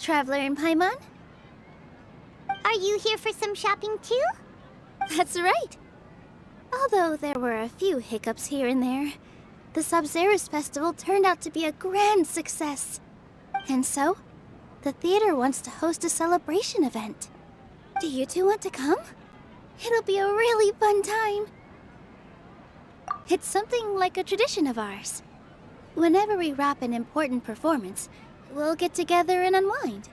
Traveler and Paimon. Are you here for some shopping too? That's right. Although there were a few hiccups here and there, the Sabzerus Festival turned out to be a grand success. And so, the theater wants to host a celebration event. Do you two want to come? It'll be a really fun time. It's something like a tradition of ours. Whenever we wrap an important performance, we'll get together and unwind.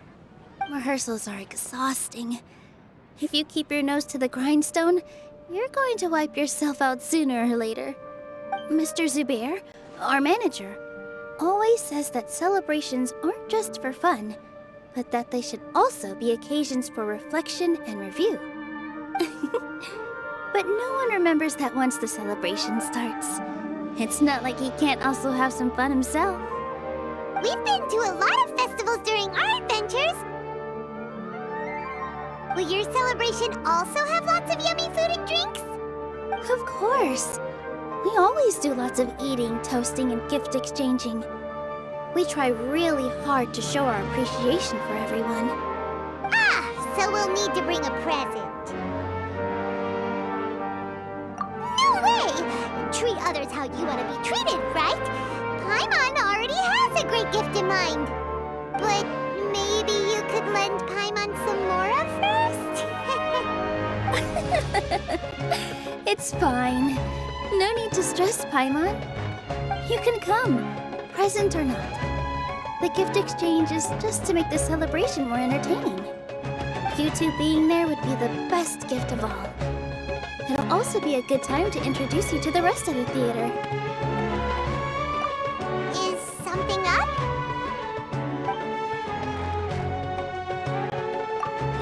Rehearsals are exhausting. If you keep your nose to the grindstone, you're going to wipe yourself out sooner or later. Mr. Zubair, our manager, always says that celebrations aren't just for fun, but that they should also be occasions for reflection and review. But no one remembers that once the celebration starts. It's not like he can't also have some fun himself. We've been to a lot of festivals during our adventures. Will your celebration also have lots of yummy food and drinks? Of course. We always do lots of eating, toasting, and gift exchanging. We try really hard to show our appreciation for everyone. Ah, so we'll need to bring a present. No way! Treat others how you want to be treated, right? Paimon already has a great gift in mind. But maybe you could lend Paimon some more of hers? It's fine. No need to stress, Paimon. You can come, present or not. The gift exchange is just to make the celebration more entertaining. You two being there would be the best gift of all. It'll also be a good time to introduce you to the rest of the theater. Is something up?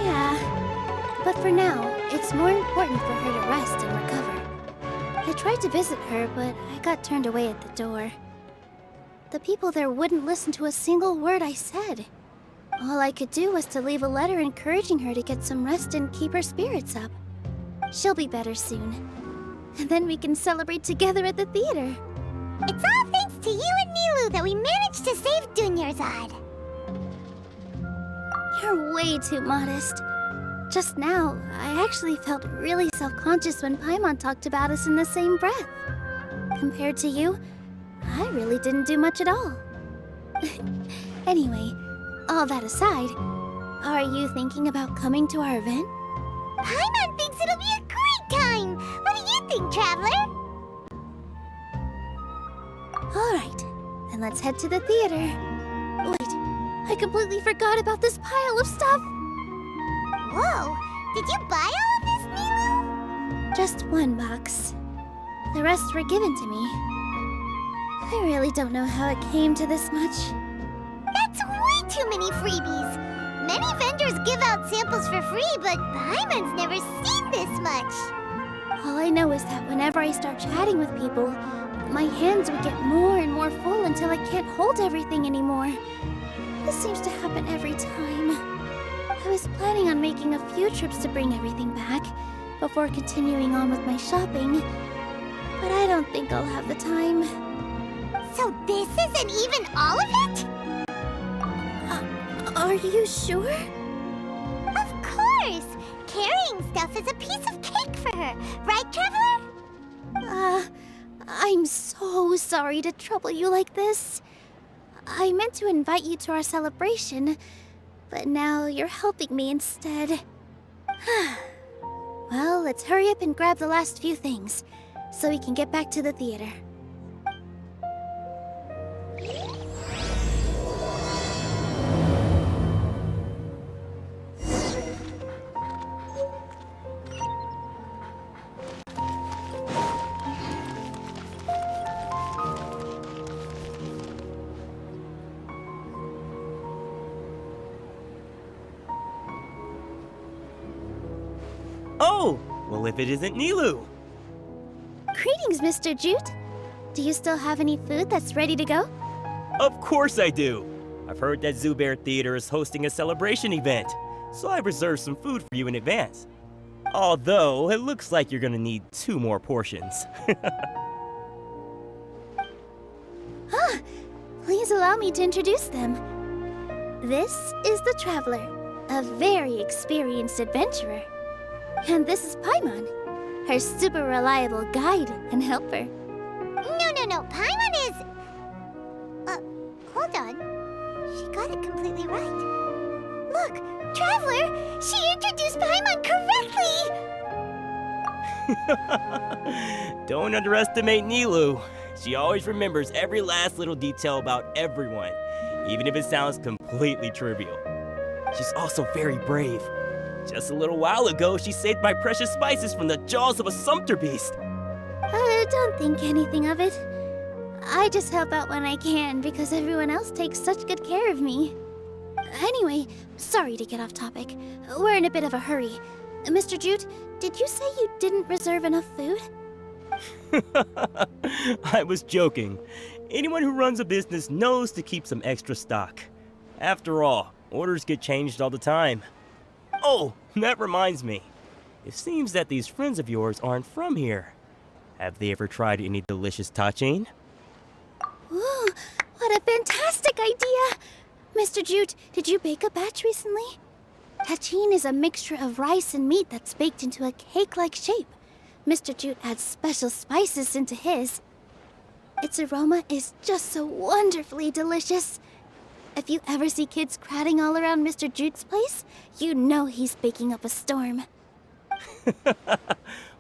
Yeah, but for now, it's more important for her to rest and recover. I tried to visit her, but I got turned away at the door. The people there wouldn't listen to a single word I said. All I could do was to leave a letter encouraging her to get some rest and keep her spirits up. She'll be better soon. And then we can celebrate together at the theater. It's all thanks to you and Nilou that we managed to save Dunyarzad. You're way too modest. Just now, I actually felt really self-conscious when Paimon talked about us in the same breath. Compared to you, I really didn't do much at all. Anyway, all that aside, are you thinking about coming to our event? Paimon thinks it'll be a great time! What do you think, Traveler? Alright, then let's head to the theater. Wait, I completely forgot about this pile of stuff! Whoa! Did you buy all of this, Nilou? Just one box. The rest were given to me. I really don't know how it came to this much. That's way too many freebies! Many vendors give out samples for free, but Paimon's never seen this much! All I know is that whenever I start chatting with people, my hands would get more and more full until I can't hold everything anymore. This seems to happen every time. I was planning on making a few trips to bring everything back before continuing on with my shopping, but I don't think I'll have the time. So this isn't even all of it? Are you sure? Of course! Carrying stuff is a piece of cake for her, right, Traveler? I'm so sorry to trouble you like this. I meant to invite you to our celebration, but now you're helping me instead. Well, let's hurry up and grab the last few things, so we can get back to the theater. Oh! Well, if it isn't Nilou! Greetings, Mr. Jute. Do you still have any food that's ready to go? Of course I do! I've heard that Zubair Theater is hosting a celebration event, so I reserved some food for you in advance. Although, it looks like you're gonna need 2 more portions. Please allow me to introduce them. This is the Traveler, a very experienced adventurer. And this is Paimon, her super reliable guide and helper. No. Paimon is... hold on. She got it completely right. Look, Traveler! She introduced Paimon correctly! Don't underestimate Nilou. She always remembers every last little detail about everyone, even if it sounds completely trivial. She's also very brave. Just a little while ago, she saved my precious spices from the jaws of a sumpter beast. Don't think anything of it. I just help out when I can because everyone else takes such good care of me. Anyway, sorry to get off topic. We're in a bit of a hurry. Mr. Jute, did you say you didn't reserve enough food? I was joking. Anyone who runs a business knows to keep some extra stock. After all, orders get changed all the time. Oh, that reminds me. It seems that these friends of yours aren't from here. Have they ever tried any delicious tachin? Ooh, what a fantastic idea! Mr. Jute, did you bake a batch recently? Tachin is a mixture of rice and meat that's baked into a cake-like shape. Mr. Jute adds special spices into his. Its aroma is just so wonderfully delicious. If you ever see kids crowding all around Mr. Jute's place, you know he's baking up a storm.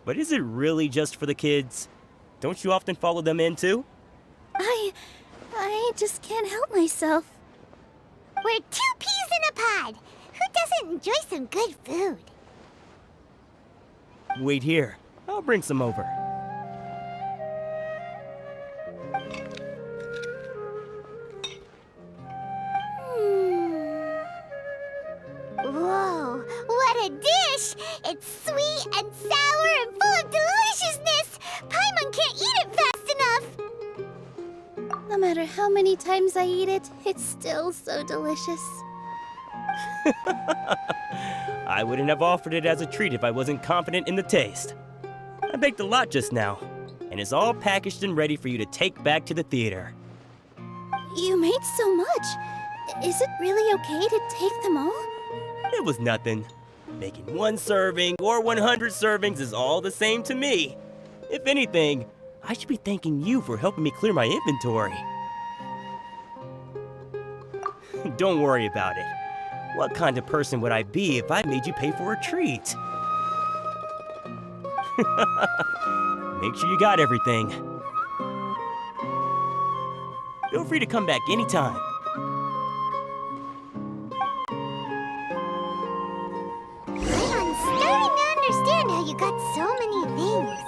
But is it really just for the kids? Don't you often follow them in too? I just can't help myself. We're 2 peas in a pod! Who doesn't enjoy some good food? Wait here. I'll bring some over. Whoa, what a dish! It's sweet and sour and full of deliciousness! Paimon can't eat it fast enough! No matter how many times I eat it, it's still so delicious. I wouldn't have offered it as a treat if I wasn't confident in the taste. I baked a lot just now, and it's all packaged and ready for you to take back to the theater. You made so much. Is it really okay to take them all? It was nothing. Making 1 serving or 100 servings is all the same to me. If anything, I should be thanking you for helping me clear my inventory. Don't worry about it. What kind of person would I be if I made you pay for a treat? Make sure you got everything. Feel free to come back anytime. I'm starting to understand how you got so many things.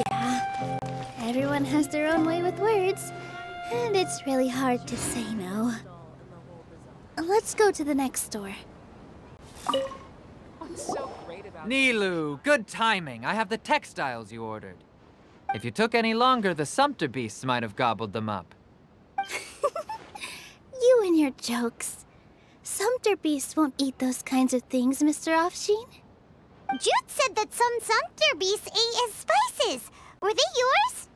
Yeah. Everyone has their own way with words, and it's really hard to say no. Let's go to the next store. Nilou, good timing. I have the textiles you ordered. If you took any longer, the sumpter beasts might have gobbled them up. You and your jokes. Sumpter beasts won't eat those kinds of things, Mr. Offsheen. Jude said that some sumpter beasts ate his spices. Were they yours?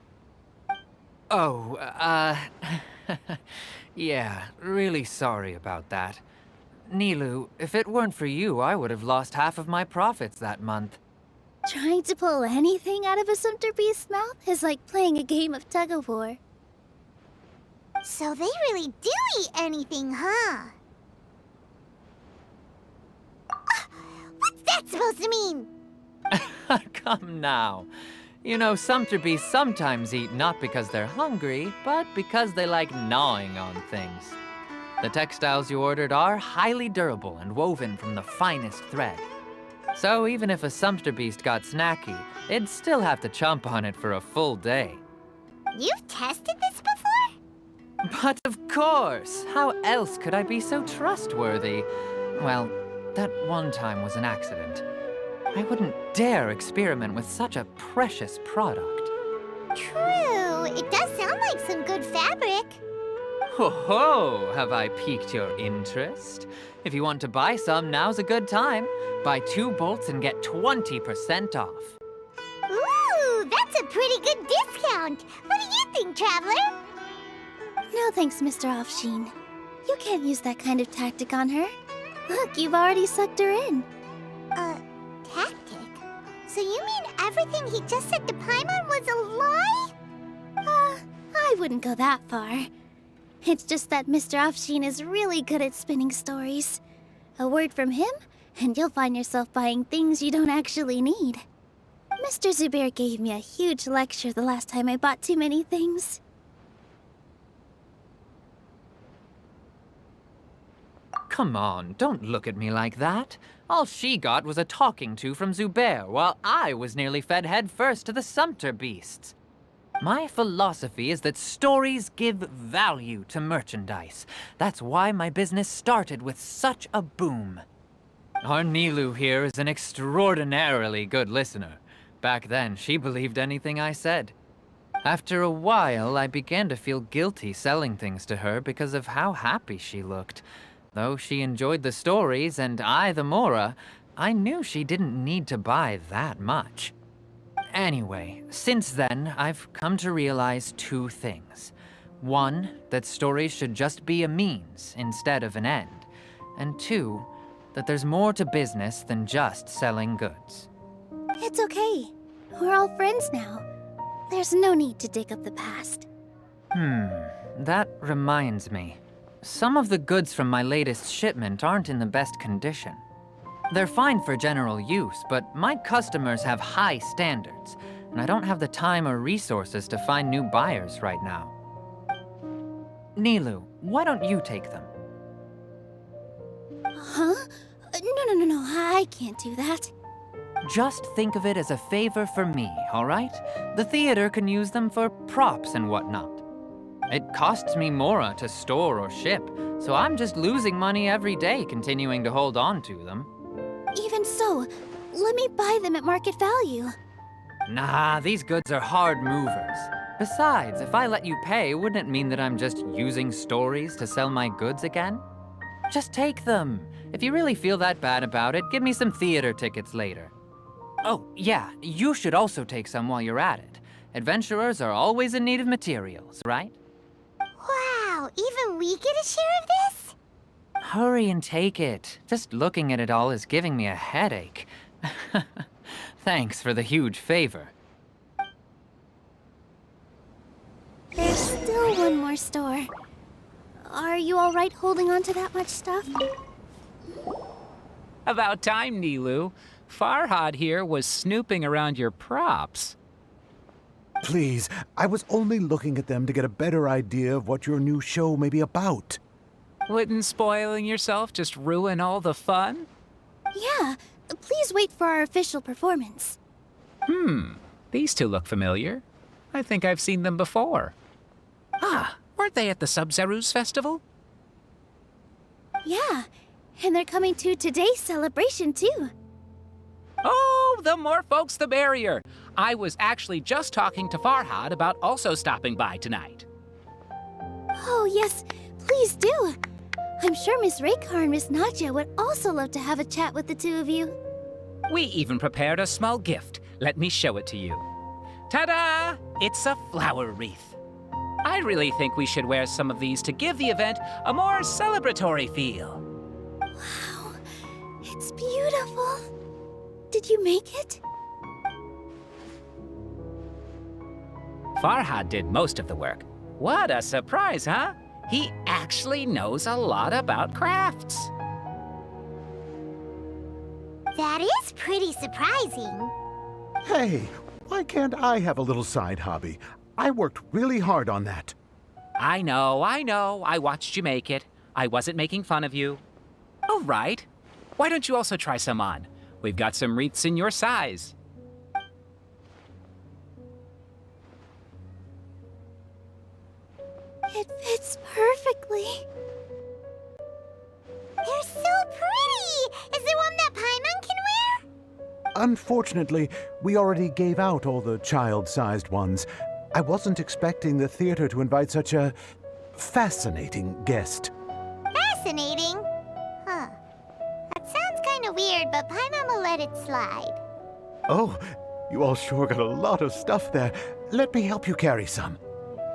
Oh, yeah, really sorry about that. Nilou, if it weren't for you, I would have lost half of my profits that month. Trying to pull anything out of a sumpter beast's mouth is like playing a game of tug-of-war. So they really do eat anything, huh? What's that supposed to mean? Come now. You know, sumpter beasts sometimes eat not because they're hungry, but because they like gnawing on things. The textiles you ordered are highly durable and woven from the finest thread. So even if a sumpter beast got snacky, it'd still have to chomp on it for a full day. You've tested this before? But of course! How else could I be so trustworthy? Well, that one time was an accident. I wouldn't dare experiment with such a precious product. True. It does sound like some good fabric. Ho ho! Have I piqued your interest? If you want to buy some, now's a good time. Buy 2 bolts and get 20% off. Ooh, that's a pretty good discount. What do you think, Traveler? No thanks, Mr. Offsheen. You can't use that kind of tactic on her. Look, you've already sucked her in. Tactic? So you mean everything he just said to Paimon was a lie? I wouldn't go that far. It's just that Mr. Offsheen is really good at spinning stories. A word from him, and you'll find yourself buying things you don't actually need. Mr. Zubair gave me a huge lecture the last time I bought too many things. Come on, don't look at me like that. All she got was a talking to from Zubair, while I was nearly fed head first to the sumpter beasts. My philosophy is that stories give value to merchandise. That's why my business started with such a boom. Our Nilou here is an extraordinarily good listener. Back then, she believed anything I said. After a while, I began to feel guilty selling things to her because of how happy she looked. Though she enjoyed the stories and I the Mora, I knew she didn't need to buy that much. Anyway, since then, I've come to realize two things. One, that stories should just be a means instead of an end. And two, that there's more to business than just selling goods. It's okay. We're all friends now. There's no need to dig up the past. That reminds me. Some of the goods from my latest shipment aren't in the best condition. They're fine for general use, but my customers have high standards, and I don't have the time or resources to find new buyers right now. Nilou, why don't you take them? Huh? No, I can't do that. Just think of it as a favor for me, all right? The theater can use them for props and whatnot. It costs me Mora to store or ship, so I'm just losing money every day continuing to hold on to them. Even so, let me buy them at market value. Nah, these goods are hard movers. Besides, if I let you pay, wouldn't it mean that I'm just using stories to sell my goods again? Just take them. If you really feel that bad about it, give me some theater tickets later. Oh, yeah, you should also take some while you're at it. Adventurers are always in need of materials, right? Wow, even we get a share of this? Hurry and take it. Just looking at it all is giving me a headache. Thanks for the huge favor. There's still one more store. Are you all right holding on to that much stuff? About time, Nilou. Farhad here was snooping around your props. Please, I was only looking at them to get a better idea of what your new show may be about. Wouldn't spoiling yourself just ruin all the fun? Yeah, please wait for our official performance. These two look familiar. I think I've seen them before. Ah, weren't they at the Sub-Zerus festival? Yeah, and they're coming to today's celebration too. Oh, the more folks the merrier. I was actually just talking to Farhad about also stopping by tonight. Oh yes, please do. I'm sure Miss Raykar and Miss Nadja would also love to have a chat with the two of you. We even prepared a small gift. Let me show it to you. Ta-da! It's a flower wreath. I really think we should wear some of these to give the event a more celebratory feel. Wow, it's beautiful. Did you make it? Farhad did most of the work. What a surprise, huh? He actually knows a lot about crafts. That is pretty surprising. Hey, why can't I have a little side hobby? I worked really hard on that. I know. I watched you make it. I wasn't making fun of you. All right. Why don't you also try some on? We've got some wreaths in your size. It fits perfectly. They're so pretty! Is there one that Paimon can wear? Unfortunately, we already gave out all the child-sized ones. I wasn't expecting the theater to invite such a fascinating guest. Fascinating? Huh. That sounds kind of weird, but Paimon will let it slide. Oh, you all sure got a lot of stuff there. Let me help you carry some.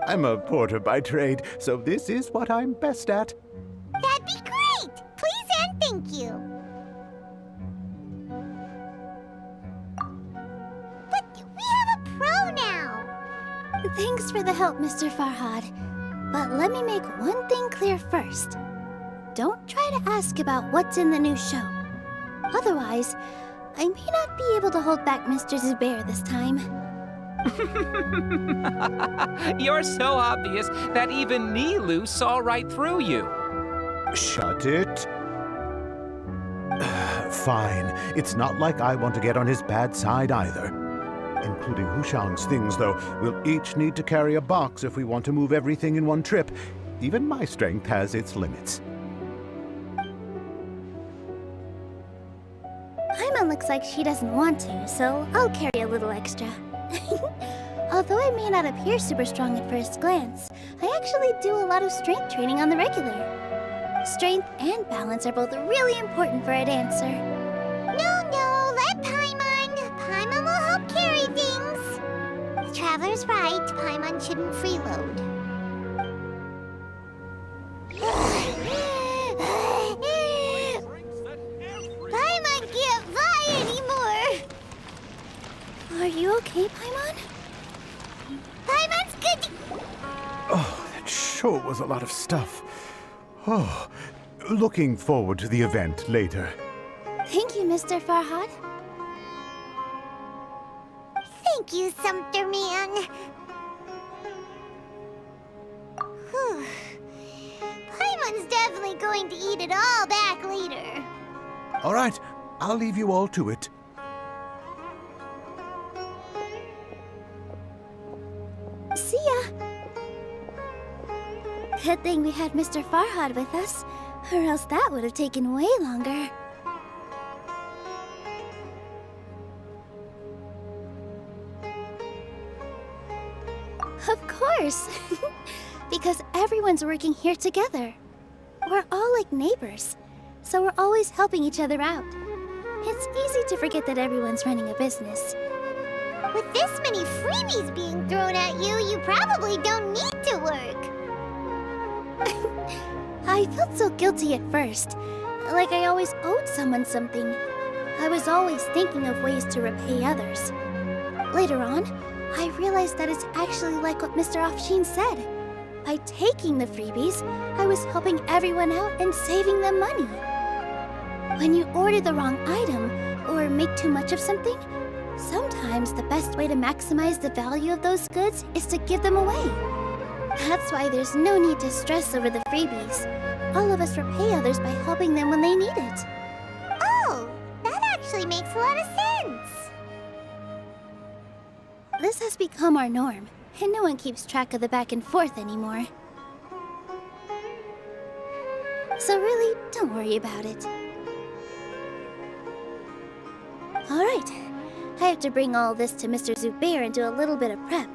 I'm a porter by trade, so this is what I'm best at. That'd be great! Please and thank you. But we have a pro now. Thanks for the help, Mr. Farhad. But let me make one thing clear first. Don't try to ask about what's in the new show. Otherwise, I may not be able to hold back Mr. Zubair this time. You're so obvious that even Nilou saw right through you. Shut it. Fine. It's not like I want to get on his bad side either. Including Hushang's things, though. We'll each need to carry a box if we want to move everything in one trip. Even my strength has its limits. Paimon looks like she doesn't want to, so I'll carry a little extra. Although I may not appear super strong at first glance, I actually do a lot of strength training on the regular. Strength and balance are both really important for a dancer. No, let Paimon. Paimon will help carry things. The Traveler's right. Paimon shouldn't freeload. Paimon can't fly anymore. Are you okay, Paimon? Paimon's good. Oh, that sure was a lot of stuff. Oh, looking forward to the event later. Thank you, Mr. Farhad. Thank you, Sumpter Man. Whew. Paimon's definitely going to eat it all back later. All right, I'll leave you all to it. See ya! Good thing we had Mr. Farhad with us, or else that would have taken way longer. Of course! Because everyone's working here together. We're all like neighbors, so we're always helping each other out. It's easy to forget that everyone's running a business. With this many freebies being thrown at you, you probably don't need to work. I felt so guilty at first, like I always owed someone something. I was always thinking of ways to repay others. Later on, I realized that it's actually like what Mr. Afshin said. By taking the freebies, I was helping everyone out and saving them money. When you order the wrong item, or make too much of something, sometimes the best way to maximize the value of those goods is to give them away. That's why there's no need to stress over the freebies. All of us repay others by helping them when they need it. Oh, that actually makes a lot of sense. This has become our norm, and no one keeps track of the back and forth anymore. So really, don't worry about it. Alright, I have to bring all this to Mr. Zubair and do a little bit of prep.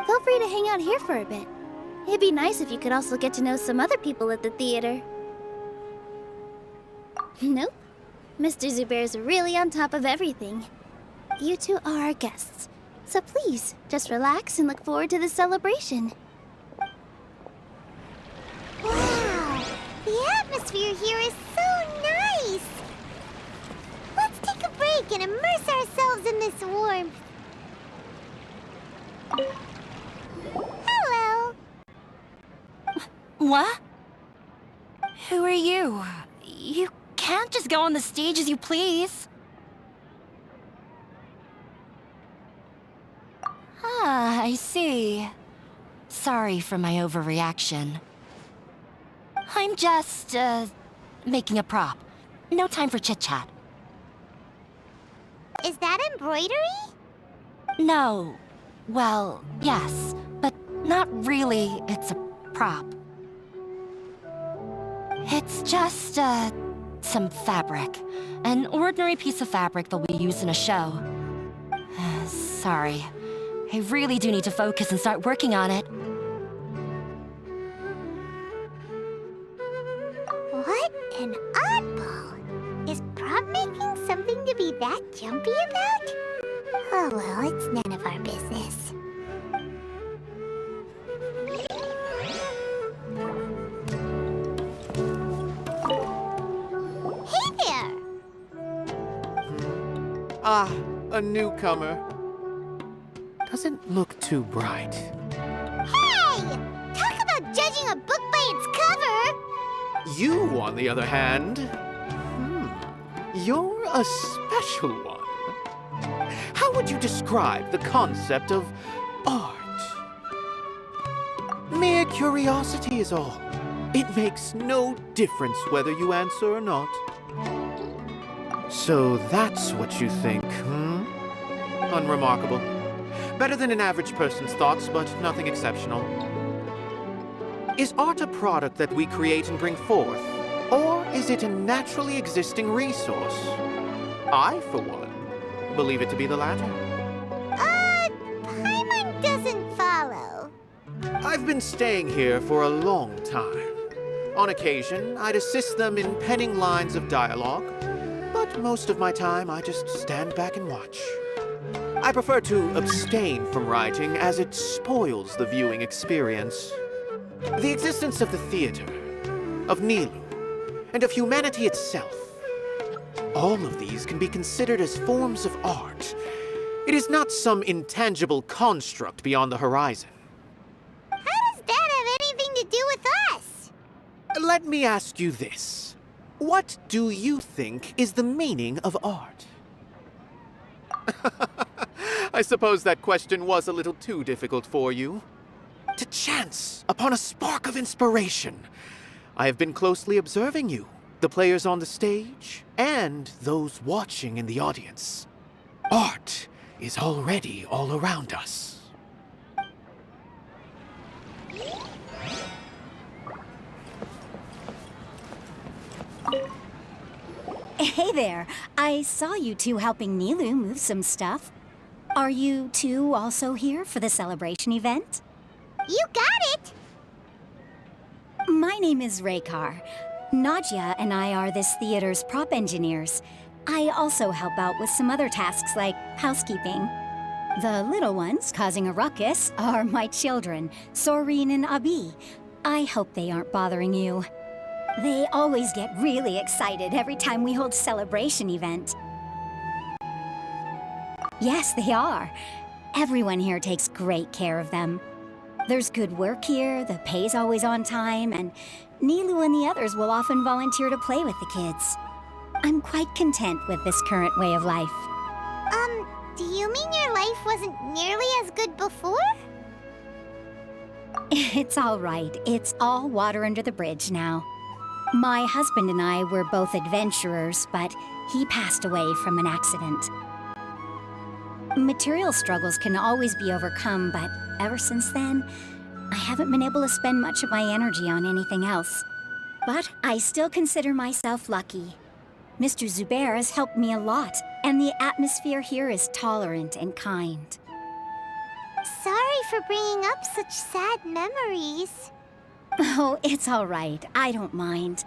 Feel free to hang out here for a bit. It'd be nice if you could also get to know some other people at the theater. Nope. Mr. Zubair's really on top of everything. You two are our guests. So please, just relax and look forward to the celebration. Wow, the atmosphere here is so nice. Let's take a break and immerse ourselves in this warmth. Hello. What? Who are you? You can't just go on the stage as you please. Ah, I see. Sorry for my overreaction. I'm just, making a prop. No time for chit-chat. Is that embroidery? No. Well, yes, but not really. It's a prop. It's just, some fabric. An ordinary piece of fabric that we use in a show. Sorry. I really do need to focus and start working on it. What an oddball. Is prop making something to be that jumpy about? Oh well, it's none of our business. Ah, a newcomer. Doesn't look too bright. Hey! Talk about judging a book by its cover! You, on the other hand, you're a special one. How would you describe the concept of art? Mere curiosity is all. It makes no difference whether you answer or not. So that's what you think, Unremarkable. Better than an average person's thoughts, but nothing exceptional. Is art a product that we create and bring forth? Or is it a naturally existing resource? I, for one, believe it to be the latter. Paimon doesn't follow. I've been staying here for a long time. On occasion, I'd assist them in penning lines of dialogue, but most of my time I just stand back and watch. I prefer to abstain from writing as it spoils the viewing experience. The existence of the theater, of Nilou, and of humanity itself. All of these can be considered as forms of art. It is not some intangible construct beyond the horizon. How does that have anything to do with us? Let me ask you this. What do you think is the meaning of art? I suppose that question was a little too difficult for you. To chance upon a spark of inspiration. I have been closely observing you, the players on the stage, and those watching in the audience. Art is already all around us. Hey there. I saw you two helping Nilou move some stuff. Are you two also here for the celebration event? You got it! My name is Raykar. Nadia and I are this theater's prop engineers. I also help out with some other tasks like housekeeping. The little ones causing a ruckus are my children, Soreen and Abi. I hope they aren't bothering you. They always get really excited every time we hold a celebration event. Yes, they are. Everyone here takes great care of them. There's good work here, the pay's always on time, and Nilou and the others will often volunteer to play with the kids. I'm quite content with this current way of life. Do you mean your life wasn't nearly as good before? It's all right. It's all water under the bridge now. My husband and I were both adventurers, but he passed away from an accident. Material struggles can always be overcome, but ever since then, I haven't been able to spend much of my energy on anything else. But I still consider myself lucky. Mr. Zubair has helped me a lot, and the atmosphere here is tolerant and kind. Sorry for bringing up such sad memories. Oh, it's all right. I don't mind.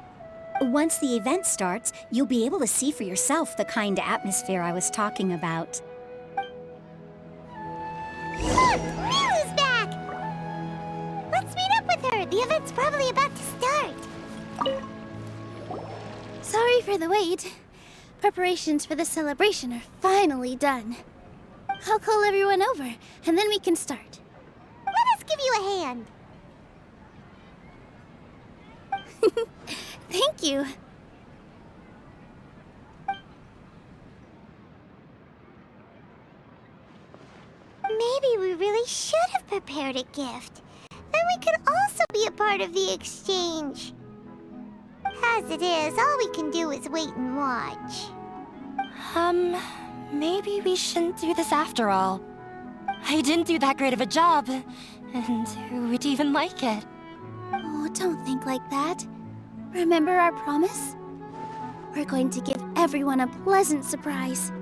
Once the event starts, you'll be able to see for yourself the kind of atmosphere I was talking about. Look! Nilou's back! Let's meet up with her. The event's probably about to start. Sorry for the wait. Preparations for the celebration are finally done. I'll call everyone over, and then we can start. Let us give you a hand. Thank you. Maybe we really should have prepared a gift. Then we could also be a part of the exchange. As it is, all we can do is wait and watch. Maybe we shouldn't do this after all. I didn't do that great of a job, and who would even like it? Oh, don't think like that. Remember our promise? We're going to give everyone a pleasant surprise.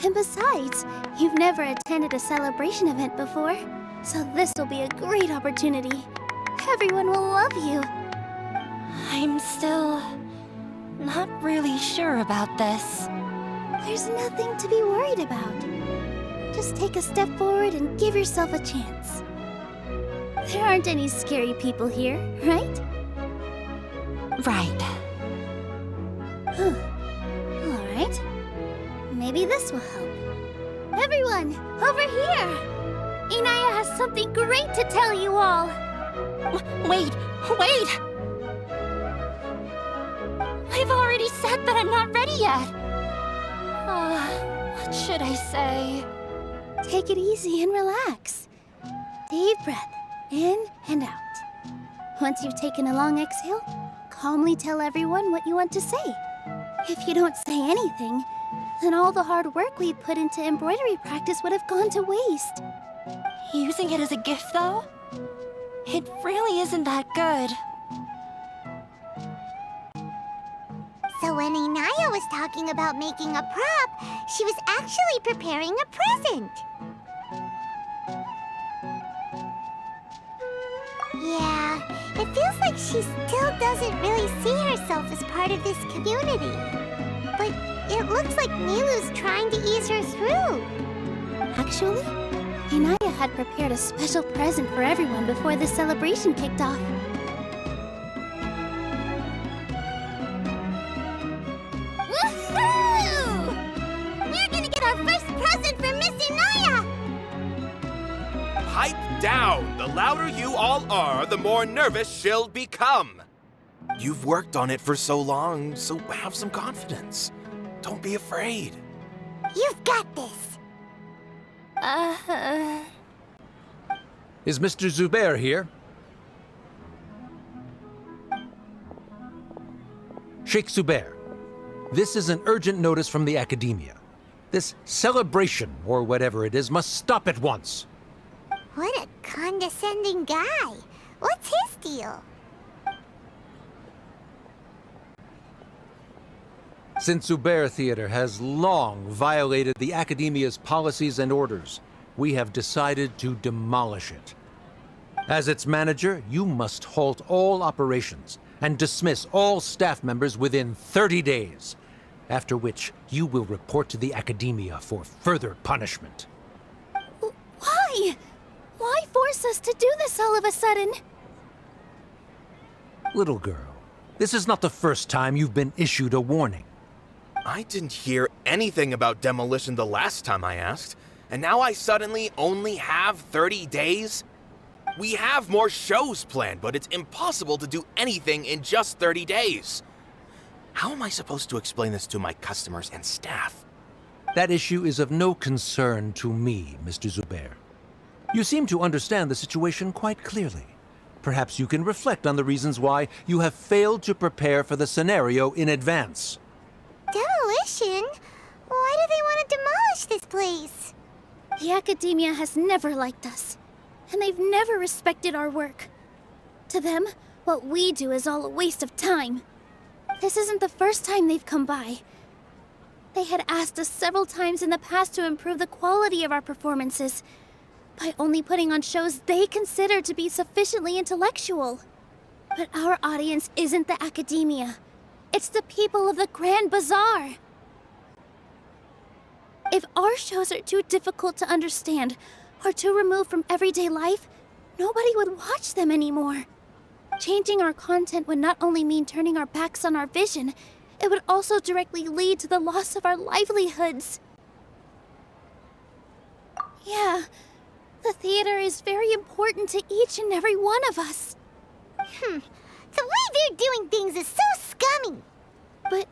And besides, you've never attended a celebration event before, so this will be a great opportunity. Everyone will love you. I'm still not really sure about this. There's nothing to be worried about. Just take a step forward and give yourself a chance. There aren't any scary people here, right? Right. All right. Maybe this will help. Everyone, over here! Inaya has something great to tell you all! Wait! I've already said that I'm not ready yet! What should I say? Take it easy and relax. Deep breath, in and out. Once you've taken a long exhale, calmly tell everyone what you want to say. If you don't say anything, then all the hard work we put into embroidery practice would have gone to waste. Using it as a gift, though? It really isn't that good. So when Inaya was talking about making a prop, she was actually preparing a present. Yeah, it feels like she still doesn't really see herself as part of this community. But it looks like Nilou's trying to ease her through. Actually, Inaya had prepared a special present for everyone before the celebration kicked off. Woohoo! We're gonna get our first present from Miss Inaya! Pipe down! The louder you all are, the more nervous she'll become. You've worked on it for so long, so have some confidence. Don't be afraid. You've got this. Is Mr. Zubair here? Sheikh Zubair, this is an urgent notice from the Academia. This celebration, or whatever it is, must stop at once. What a condescending guy. What's his deal? Since Zubair Theater has long violated the Academia's policies and orders, we have decided to demolish it. As its manager, you must halt all operations and dismiss all staff members within 30 days, after which you will report to the Academia for further punishment. Why? Why force us to do this all of a sudden? Little girl, this is not the first time you've been issued a warning. I didn't hear anything about demolition the last time I asked, and now I suddenly only have 30 days? We have more shows planned, but it's impossible to do anything in just 30 days. How am I supposed to explain this to my customers and staff? That issue is of no concern to me, Mr. Zubair. You seem to understand the situation quite clearly. Perhaps you can reflect on the reasons why you have failed to prepare for the scenario in advance. Demolition? Why do they want to demolish this place? The Academia has never liked us, and they've never respected our work. To them, what we do is all a waste of time. This isn't the first time they've come by. They had asked us several times in the past to improve the quality of our performances by only putting on shows they consider to be sufficiently intellectual. But our audience isn't the Academia. It's the people of the Grand Bazaar. If our shows are too difficult to understand or too removed from everyday life, nobody would watch them anymore. Changing our content would not only mean turning our backs on our vision, it would also directly lead to the loss of our livelihoods. Yeah, the theater is very important to each and every one of us. The way they're doing things is so scummy. But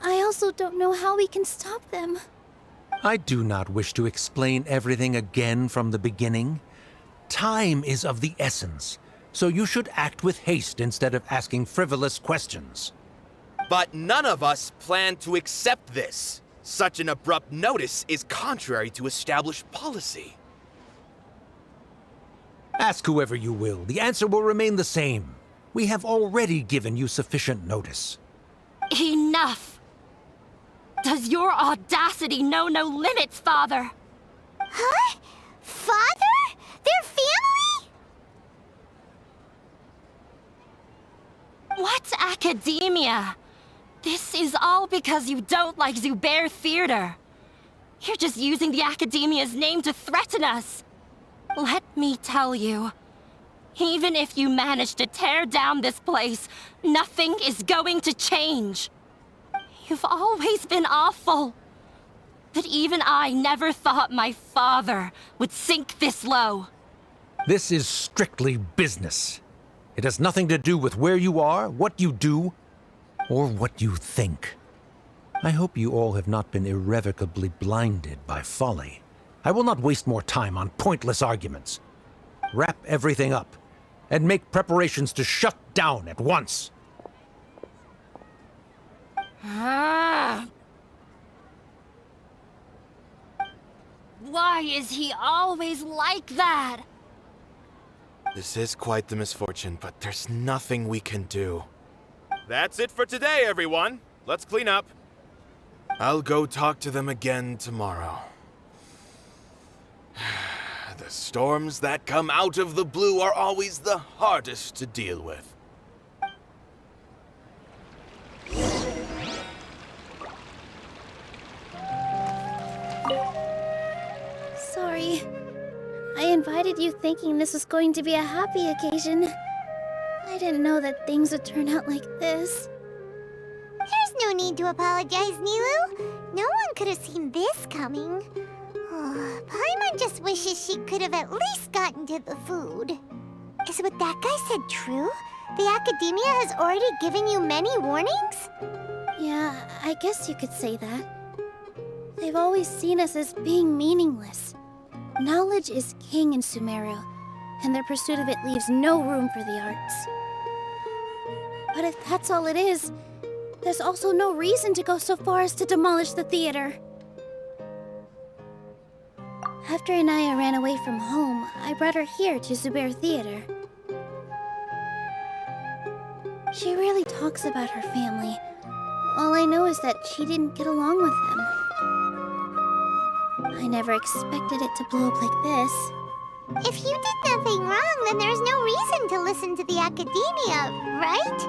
I also don't know how we can stop them. I do not wish to explain everything again from the beginning. Time is of the essence, so you should act with haste instead of asking frivolous questions. But none of us plan to accept this. Such an abrupt notice is contrary to established policy. Ask whoever you will, the answer will remain the same. We have already given you sufficient notice. Enough! Does your audacity know no limits, Father? Huh? Father? Their family? What's academia? This is all because you don't like Zubair Theater. You're just using the Academia's name to threaten us. Let me tell you, even if you manage to tear down this place, nothing is going to change. You've always been awful. that even I never thought my father would sink this low. This is strictly business. It has nothing to do with where you are, what you do, or what you think. I hope you all have not been irrevocably blinded by folly. I will not waste more time on pointless arguments. Wrap everything up, and make preparations to shut down at once. Why is he always like that? This is quite the misfortune, but there's nothing we can do. That's it for today, everyone. Let's clean up. I'll go talk to them again tomorrow. The storms that come out of the blue are always the hardest to deal with. Sorry. I invited you thinking this was going to be a happy occasion. I didn't know that things would turn out like this. There's no need to apologize, Nilou. No one could have seen this coming. Oh, Paimon just wishes she could have at least gotten to the food. Is what that guy said true? The Academia has already given you many warnings? Yeah, I guess you could say that. They've always seen us as being meaningless. Knowledge is king in Sumeru, and their pursuit of it leaves no room for the arts. But if that's all it is, there's also no reason to go so far as to demolish the theater. After Anaya ran away from home, I brought her here to Zubair Theater. She rarely talks about her family. All I know is that she didn't get along with them. I never expected it to blow up like this. If you did nothing wrong, then there's no reason to listen to the Academia, right?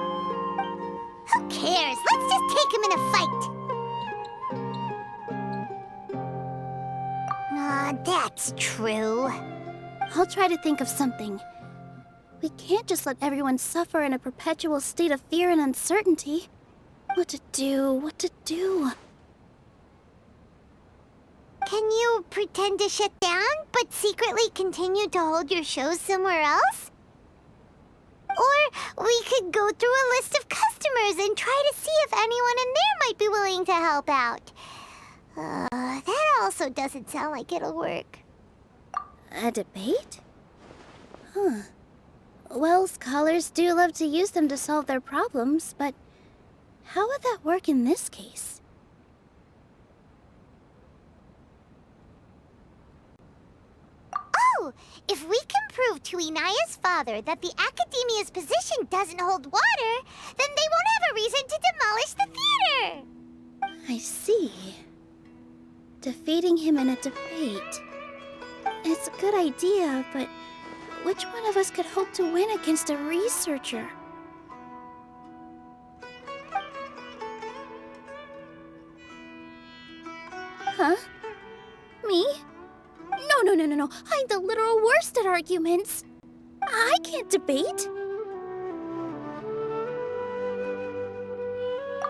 Who cares? Let's just take him in a fight. That's true. I'll try to think of something. We can't just let everyone suffer in a perpetual state of fear and uncertainty. What to do? Can you pretend to shut down, but secretly continue to hold your shows somewhere else? Or we could go through a list of customers and try to see if anyone in there might be willing to help out. That also doesn't sound like it'll work. A debate? Huh. Well, scholars do love to use them to solve their problems, but how would that work in this case? Oh! If we can prove to Inaya's father that the Academia's position doesn't hold water, then they won't have a reason to demolish the theater! I see. Defeating him in a debate. It's a good idea, but which one of us could hope to win against a researcher? Huh? Me? No. I'm the literal worst at arguments. I can't debate.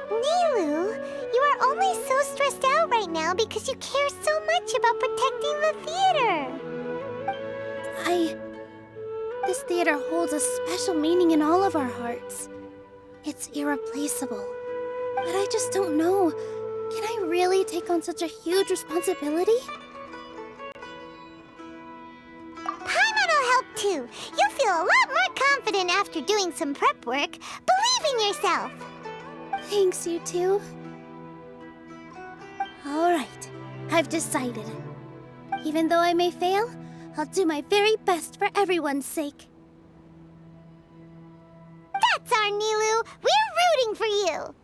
Nilou, you are only so stressed out right now because you care so much about protecting the theater. This theater holds a special meaning in all of our hearts. It's irreplaceable. But I just don't know. Can I really take on such a huge responsibility? Paimon will help too. You'll feel a lot more confident after doing some prep work. Believe in yourself. Thanks, you two. Alright, I've decided. Even though I may fail, I'll do my very best for everyone's sake. That's our Nilou! We're rooting for you!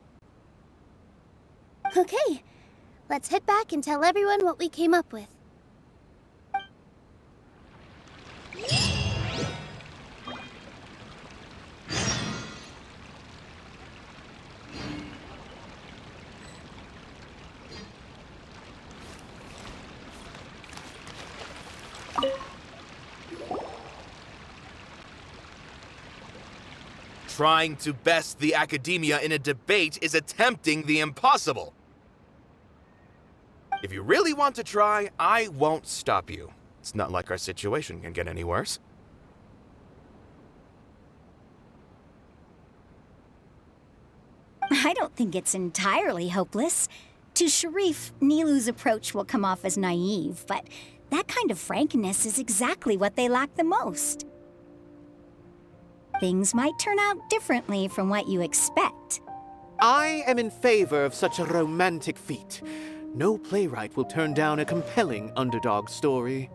Okay, let's head back and tell everyone what we came up with. Trying to best the Academia in a debate is attempting the impossible. If you really want to try, I won't stop you. It's not like our situation can get any worse. I don't think it's entirely hopeless. To Sharif, Nilou's approach will come off as naive, but that kind of frankness is exactly what they lack the most. Things might turn out differently from what you expect. I am in favor of such a romantic feat. No playwright will turn down a compelling underdog story.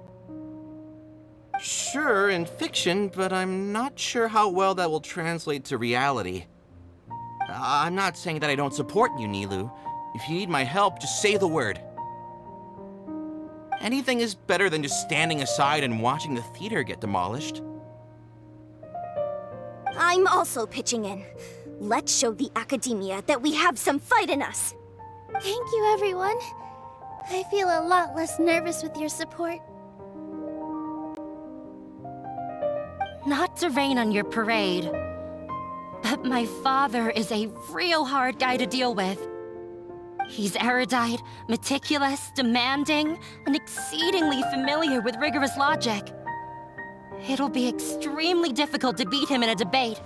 Sure, in fiction, but I'm not sure how well that will translate to reality. I'm not saying that I don't support you, Nilou. If you need my help, just say the word. Anything is better than just standing aside and watching the theater get demolished. I'm also pitching in. Let's show the Academia that we have some fight in us. Thank you, everyone. I feel a lot less nervous with your support. Not to rain on your parade, but my father is a real hard guy to deal with. He's erudite, meticulous, demanding, and exceedingly familiar with rigorous logic. It'll be extremely difficult to beat him in a debate.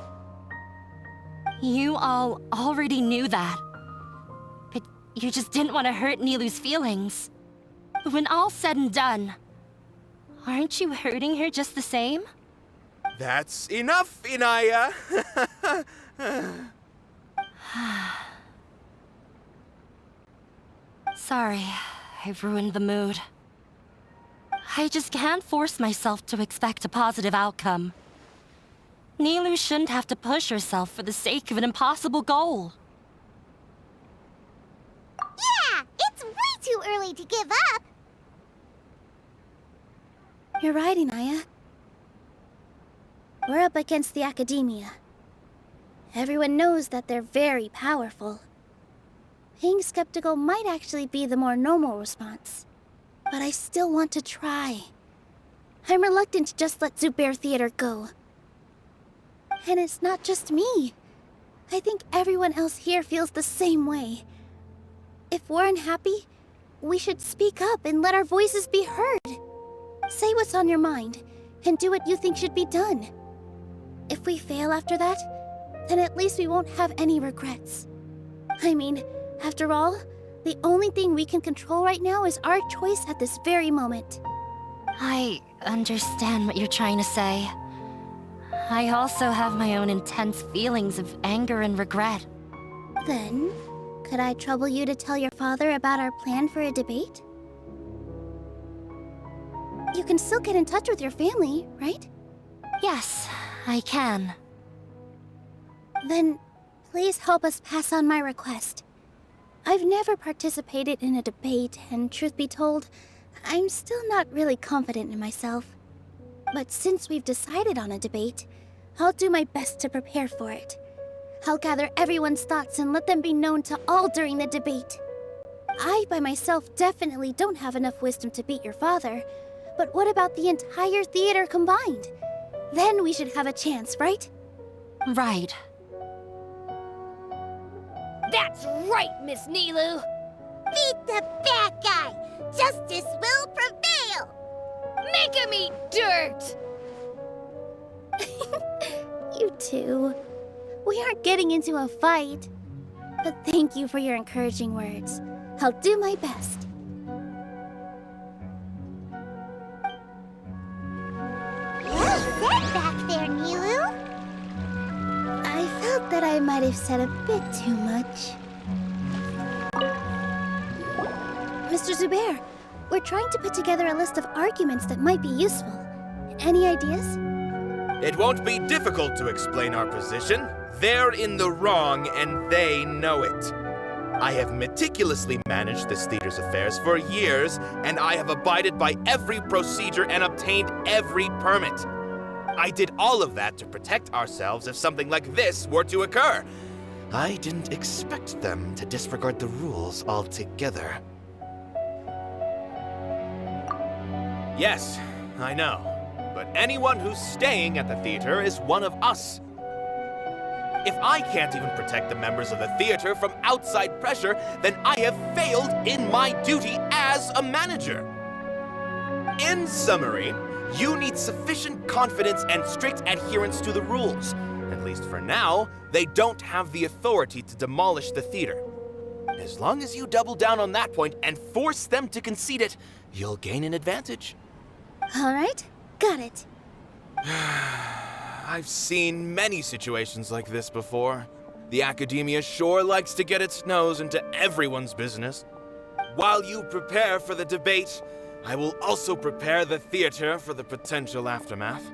You all already knew that. But you just didn't want to hurt Nilou's feelings. When all's said and done, aren't you hurting her just the same? That's enough, Inaya! Sorry, I've ruined the mood. I just can't force myself to expect a positive outcome. Nilou shouldn't have to push herself for the sake of an impossible goal. Yeah, it's way too early to give up. You're right, Inaya. We're up against the Academia. Everyone knows that they're very powerful. Being skeptical might actually be the more normal response. But I still want to try. I'm reluctant to just let Zubair Theater go. And it's not just me. I think everyone else here feels the same way. If we're unhappy, we should speak up and let our voices be heard. Say what's on your mind, and do what you think should be done. If we fail after that, then at least we won't have any regrets. I mean, after all, the only thing we can control right now is our choice at this very moment. I understand what you're trying to say. I also have my own intense feelings of anger and regret. Then, could I trouble you to tell your father about our plan for a debate? You can still get in touch with your family, right? Yes, I can. Then, please help us pass on my request. I've never participated in a debate, and truth be told, I'm still not really confident in myself. But since we've decided on a debate, I'll do my best to prepare for it. I'll gather everyone's thoughts and let them be known to all during the debate. I, by myself, definitely don't have enough wisdom to beat your father, but what about the entire theater combined? Then we should have a chance, right? Right. That's right, Miss Nilou. Beat the bad guy. Justice will prevail. Make him eat dirt. You two. We aren't getting into a fight. But thank you for your encouraging words. I'll do my best. Well said back there, Nilou. I felt that I might have said a bit too much. Mr. Zubair, we're trying to put together a list of arguments that might be useful. Any ideas? It won't be difficult to explain our position. They're in the wrong, and they know it. I have meticulously managed this theater's affairs for years, and I have abided by every procedure and obtained every permit. I did all of that to protect ourselves if something like this were to occur. I didn't expect them to disregard the rules altogether. Yes, I know. But anyone who's staying at the theater is one of us. If I can't even protect the members of the theater from outside pressure, then I have failed in my duty as plus a manager. In summary, you need sufficient confidence and strict adherence to the rules. At least for now, they don't have the authority to demolish the theater. As long as you double down on that point and force them to concede it, you'll gain an advantage. All right, got it. I've seen many situations like this before. The academia sure likes to get its nose into everyone's business. While you prepare for the debate, I will also prepare the theater for the potential aftermath.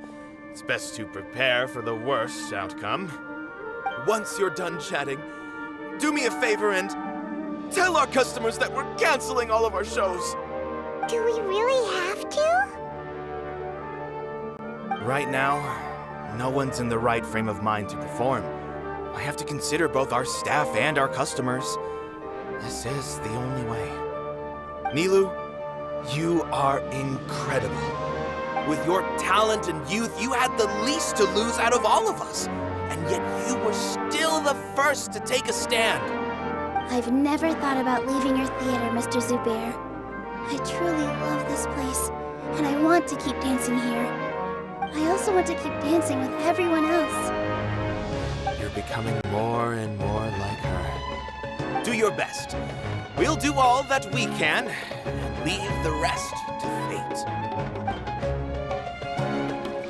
It's best to prepare for the worst outcome. Once you're done chatting, do me a favor and tell our customers that we're canceling all of our shows. Do we really have to? Right now, no one's in the right frame of mind to perform. I have to consider both our staff and our customers. This is the only way. Nilou, you are incredible. With your talent and youth, you had the least to lose out of all of us. And yet you were still the first to take a stand. I've never thought about leaving your theater, Mr. Zubair. I truly love this place, and I want to keep dancing here. I also want to keep dancing with everyone else. You're becoming more and more like her. Do your best. We'll do all that we can, and leave the rest to fate.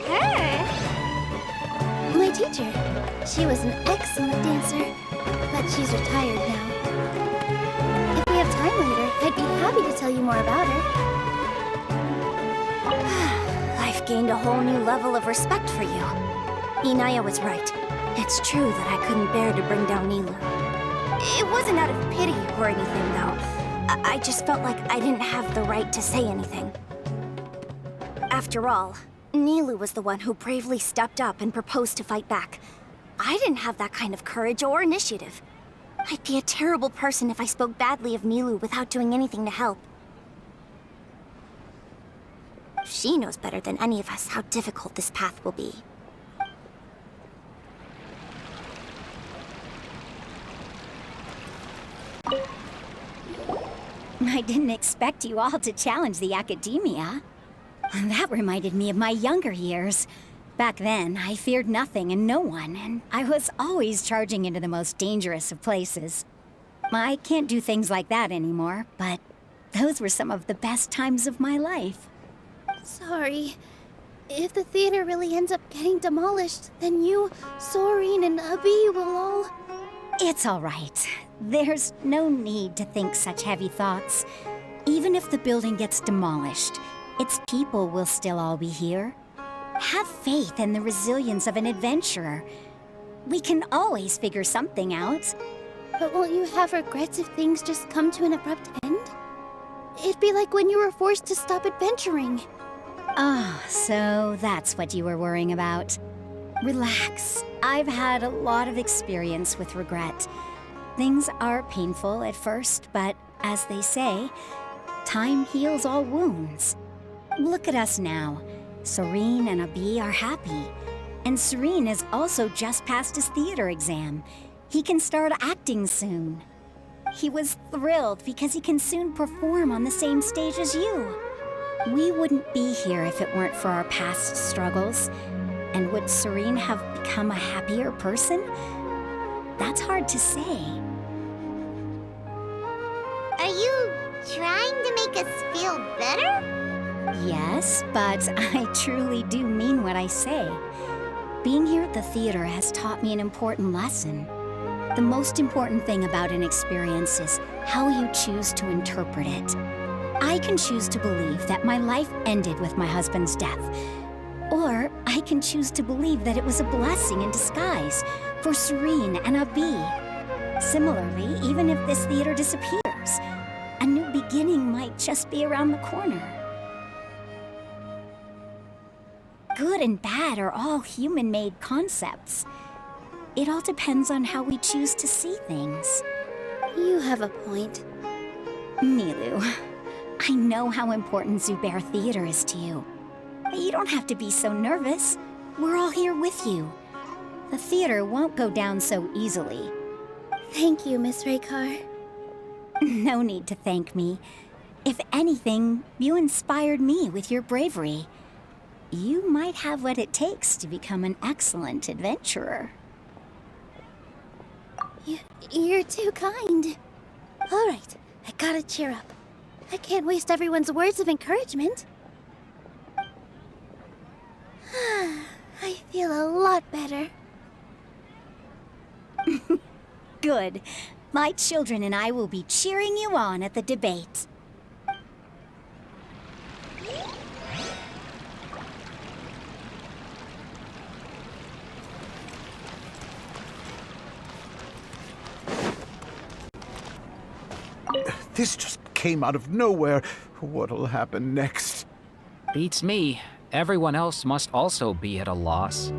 Her? My teacher. She was an excellent dancer, but she's retired now. If we have time later, I'd be happy to tell you more about her. I've gained a whole new level of respect for you. Inaya was right. It's true that I couldn't bear to bring down Nilou. It wasn't out of pity or anything, though. I just felt like I didn't have the right to say anything. After all, Nilou was the one who bravely stepped up and proposed to fight back. I didn't have that kind of courage or initiative. I'd be a terrible person if I spoke badly of Nilou without doing anything to help. She knows better than any of us how difficult this path will be. I didn't expect you all to challenge the academia. That reminded me of my younger years. Back then, I feared nothing and no one, and I was always charging into the most dangerous of places. I can't do things like that anymore, but those were some of the best times of my life. Sorry. If the theater really ends up getting demolished, then you, Soren, and Abi will all... It's all right. There's no need to think such heavy thoughts. Even if the building gets demolished, its people will still all be here. Have faith in the resilience of an adventurer. We can always figure something out. But won't you have regrets if things just come to an abrupt end? It'd be like when you were forced to stop adventuring. Ah, so that's what you were worrying about. Relax. I've had a lot of experience with regret. Things are painful at first, but as they say, time heals all wounds. Look at us now. Soren and Abi are happy. And Soren has also just passed his theater exam. He can start acting soon. He was thrilled because he can soon perform on the same stage as you. We wouldn't be here if it weren't for our past struggles. And would Soren have become a happier person? That's hard to say. Are you trying to make us feel better? Yes, but I truly do mean what I say. Being here at the theater has taught me an important lesson. The most important thing about an experience is how you choose to interpret it. I can choose to believe that my life ended with my husband's death. Or I can choose to believe that it was a blessing in disguise for Soren and Abi. Similarly, even if this theater disappears, a new beginning might just be around the corner. Good and bad are all human-made concepts. It all depends on how we choose to see things. You have a point. Nilou, I know how important Zubair Theater is to you. You don't have to be so nervous. We're all here with you. The theater won't go down so easily. Thank you, Miss Raykar. No need to thank me. If anything, you inspired me with your bravery. You might have what it takes to become an excellent adventurer. You're too kind. All right, I gotta cheer up. I can't waste everyone's words of encouragement. I feel a lot better. Good. My children and I will be cheering you on at the debate. This just came out of nowhere. What'll happen next? Beats me. Everyone else must also be at a loss.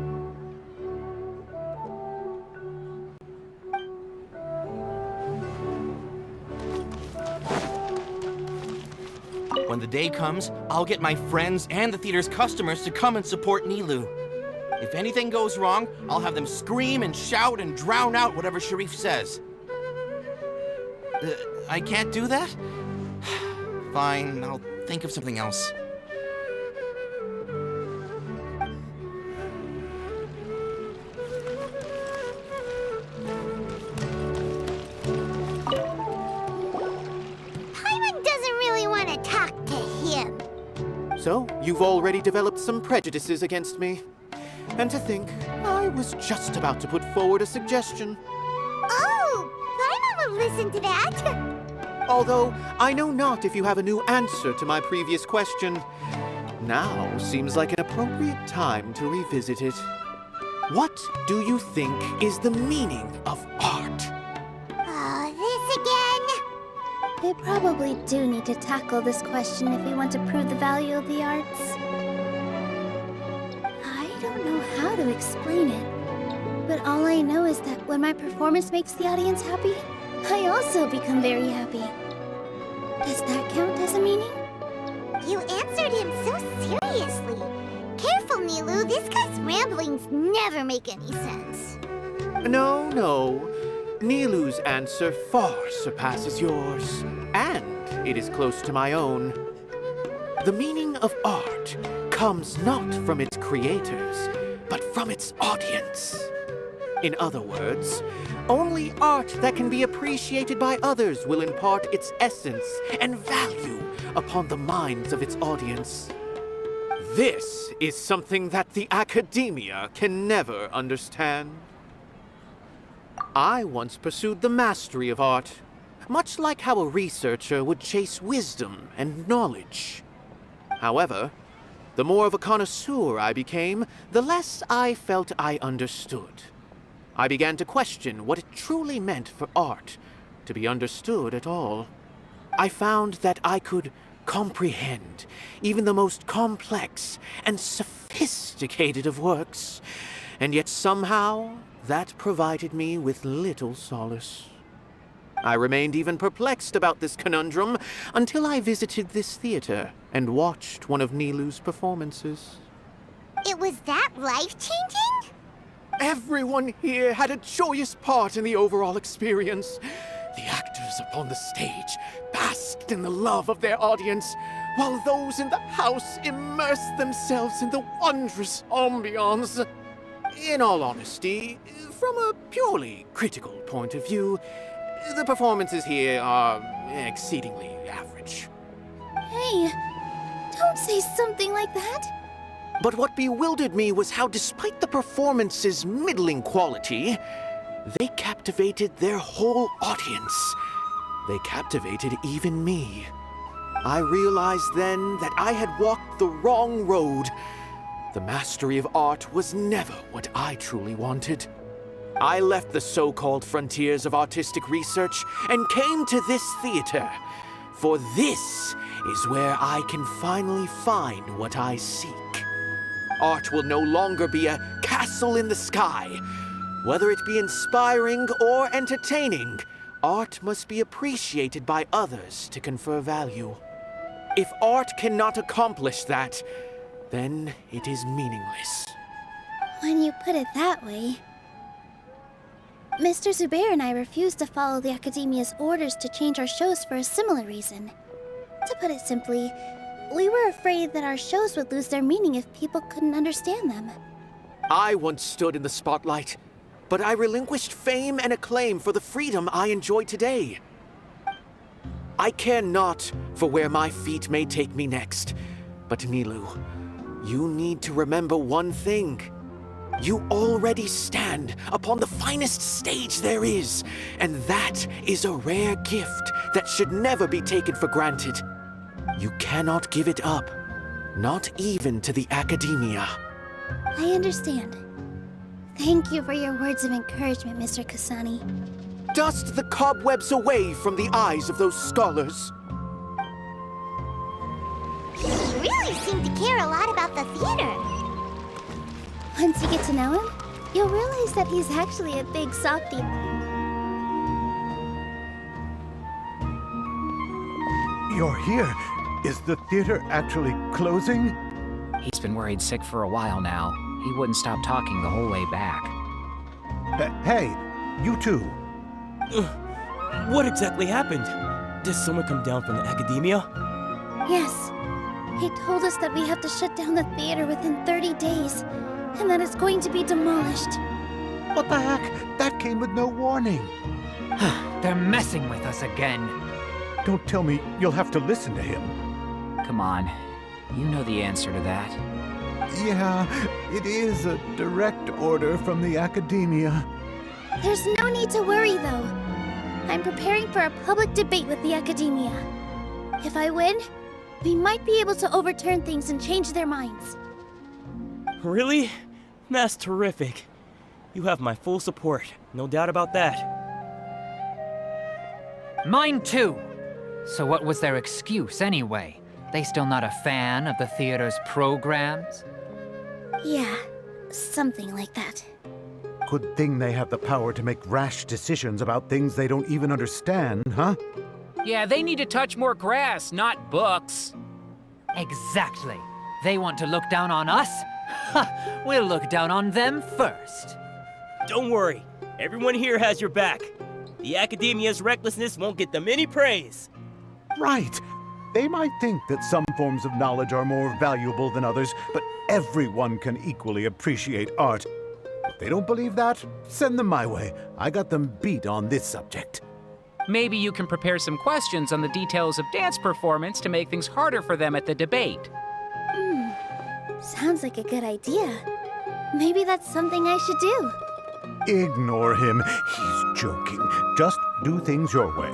When the day comes, I'll get my friends and the theater's customers to come and support Nilou. If anything goes wrong, I'll have them scream and shout and drown out whatever Sharif says. I can't do that? Fine, I'll think of something else. Paimon doesn't really want to talk to him. So, you've already developed some prejudices against me. And to think, I was just about to put forward a suggestion. Oh, Paimon will listen to that. Although, I know not if you have a new answer to my previous question. Now seems like an appropriate time to revisit it. What do you think is the meaning of art? Oh, this again? We probably do need to tackle this question if we want to prove the value of the arts. I don't know how to explain it, but all I know is that when my performance makes the audience happy, I also become very happy. Does that count as a meaning? You answered him so seriously. Careful, Nilou. This guy's ramblings never make any sense. No, no. Nilou's answer far surpasses yours, and it is close to my own. The meaning of art comes not from its creators, but from its audience. In other words, only art that can be appreciated by others will impart its essence and value upon the minds of its audience. This is something that the academia can never understand. I once pursued the mastery of art, much like how a researcher would chase wisdom and knowledge. However, the more of a connoisseur I became, the less I felt I understood. I began to question what it truly meant for art to be understood at all. I found that I could comprehend even the most complex and sophisticated of works, and yet somehow that provided me with little solace. I remained even perplexed about this conundrum until I visited this theater and watched one of Nilou's performances. It was that life-changing? Everyone here had a joyous part in the overall experience. The actors upon the stage basked in the love of their audience, while those in the house immersed themselves in the wondrous ambiance. In all honesty, from a purely critical point of view, the performances here are exceedingly average. Hey, don't say something like that. But what bewildered me was how, despite the performance's middling quality, they captivated their whole audience. They captivated even me. I realized then that I had walked the wrong road. The mastery of art was never what I truly wanted. I left the so-called frontiers of artistic research and came to this theater, for this is where I can finally find what I seek. Art will no longer be a castle in the sky. Whether it be inspiring or entertaining, art must be appreciated by others to confer value. If art cannot accomplish that, then it is meaningless. When you put it that way... Mr. Zubair and I refused to follow the Academia's orders to change our shows for a similar reason. To put it simply, we were afraid that our shows would lose their meaning if people couldn't understand them. I once stood in the spotlight, but I relinquished fame and acclaim for the freedom I enjoy today. I care not for where my feet may take me next, but Nilou, you need to remember one thing. You already stand upon the finest stage there is, and that is a rare gift that should never be taken for granted. You cannot give it up, not even to the academia. I understand. Thank you for your words of encouragement, Mr. Kasani. Dust the cobwebs away from the eyes of those scholars. You really seem to care a lot about the theater. Once you get to know him, you'll realize that he's actually a big softie. You're here. Is the theater actually closing? He's been worried sick for a while now. He wouldn't stop talking the whole way back. Hey, you two. What exactly happened? Did someone come down from the academia? Yes. He told us that we have to shut down the theater within 30 days, and that it's going to be demolished. What the heck? That came with no warning. They're messing with us again. Don't tell me you'll have to listen to him. Come on. You know the answer to that. Yeah, it is a direct order from the academia. There's no need to worry, though. I'm preparing for a public debate with the academia. If I win, we might be able to overturn things and change their minds. Really? That's terrific. You have my full support, no doubt about that. Mine too. So what was their excuse anyway? They still not a fan of the theater's programs? Yeah, something like that. Good thing they have the power to make rash decisions about things they don't even understand, huh? Yeah, they need to touch more grass, not books. Exactly. They want to look down on us? Ha! We'll look down on them first. Don't worry, everyone here has your back. The academia's recklessness won't get them any praise. Right. They might think that some forms of knowledge are more valuable than others, but everyone can equally appreciate art. If they don't believe that, send them my way. I got them beat on this subject. Maybe you can prepare some questions on the details of dance performance to make things harder for them at the debate. Sounds like a good idea. Maybe that's something I should do. Ignore him. He's joking. Just do things your way.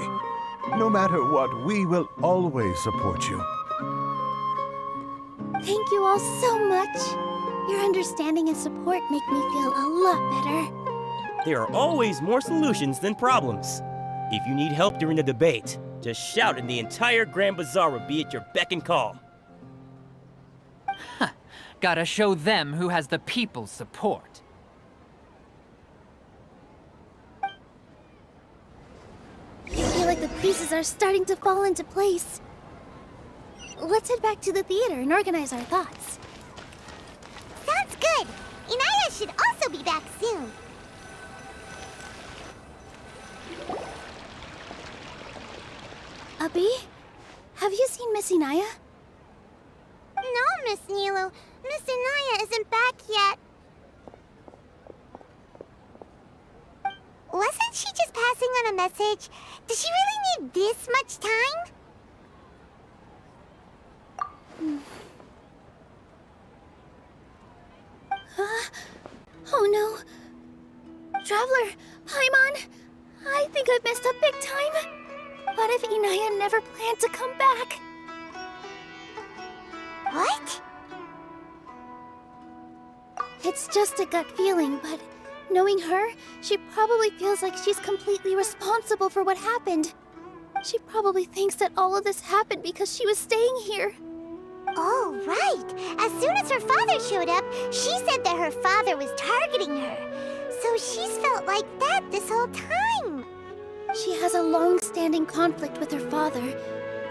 No matter what, we will always support you. Thank you all so much. Your understanding and support make me feel a lot better. There are always more solutions than problems. If you need help during the debate, just shout and the entire Grand Bazaar will be at your beck and call. Gotta show them who has the people's support. I feel like the pieces are starting to fall into place. Let's head back to the theater and organize our thoughts. Sounds good. Inaya should also be back soon. Abi, have you seen Miss Inaya? No, Miss Nilou. Miss Inaya isn't back yet. Wasn't she just passing on a message? Does she really need this much time? Oh no. Traveler, Paimon, I think I've messed up big time. What if Inaya never planned to come back? What? It's just a gut feeling, but knowing her, she probably feels like she's completely responsible for what happened. She probably thinks that all of this happened because she was staying here. Oh, right. As soon as her father showed up, she said that her father was targeting her. So she's felt like that this whole time. She has a long-standing conflict with her father.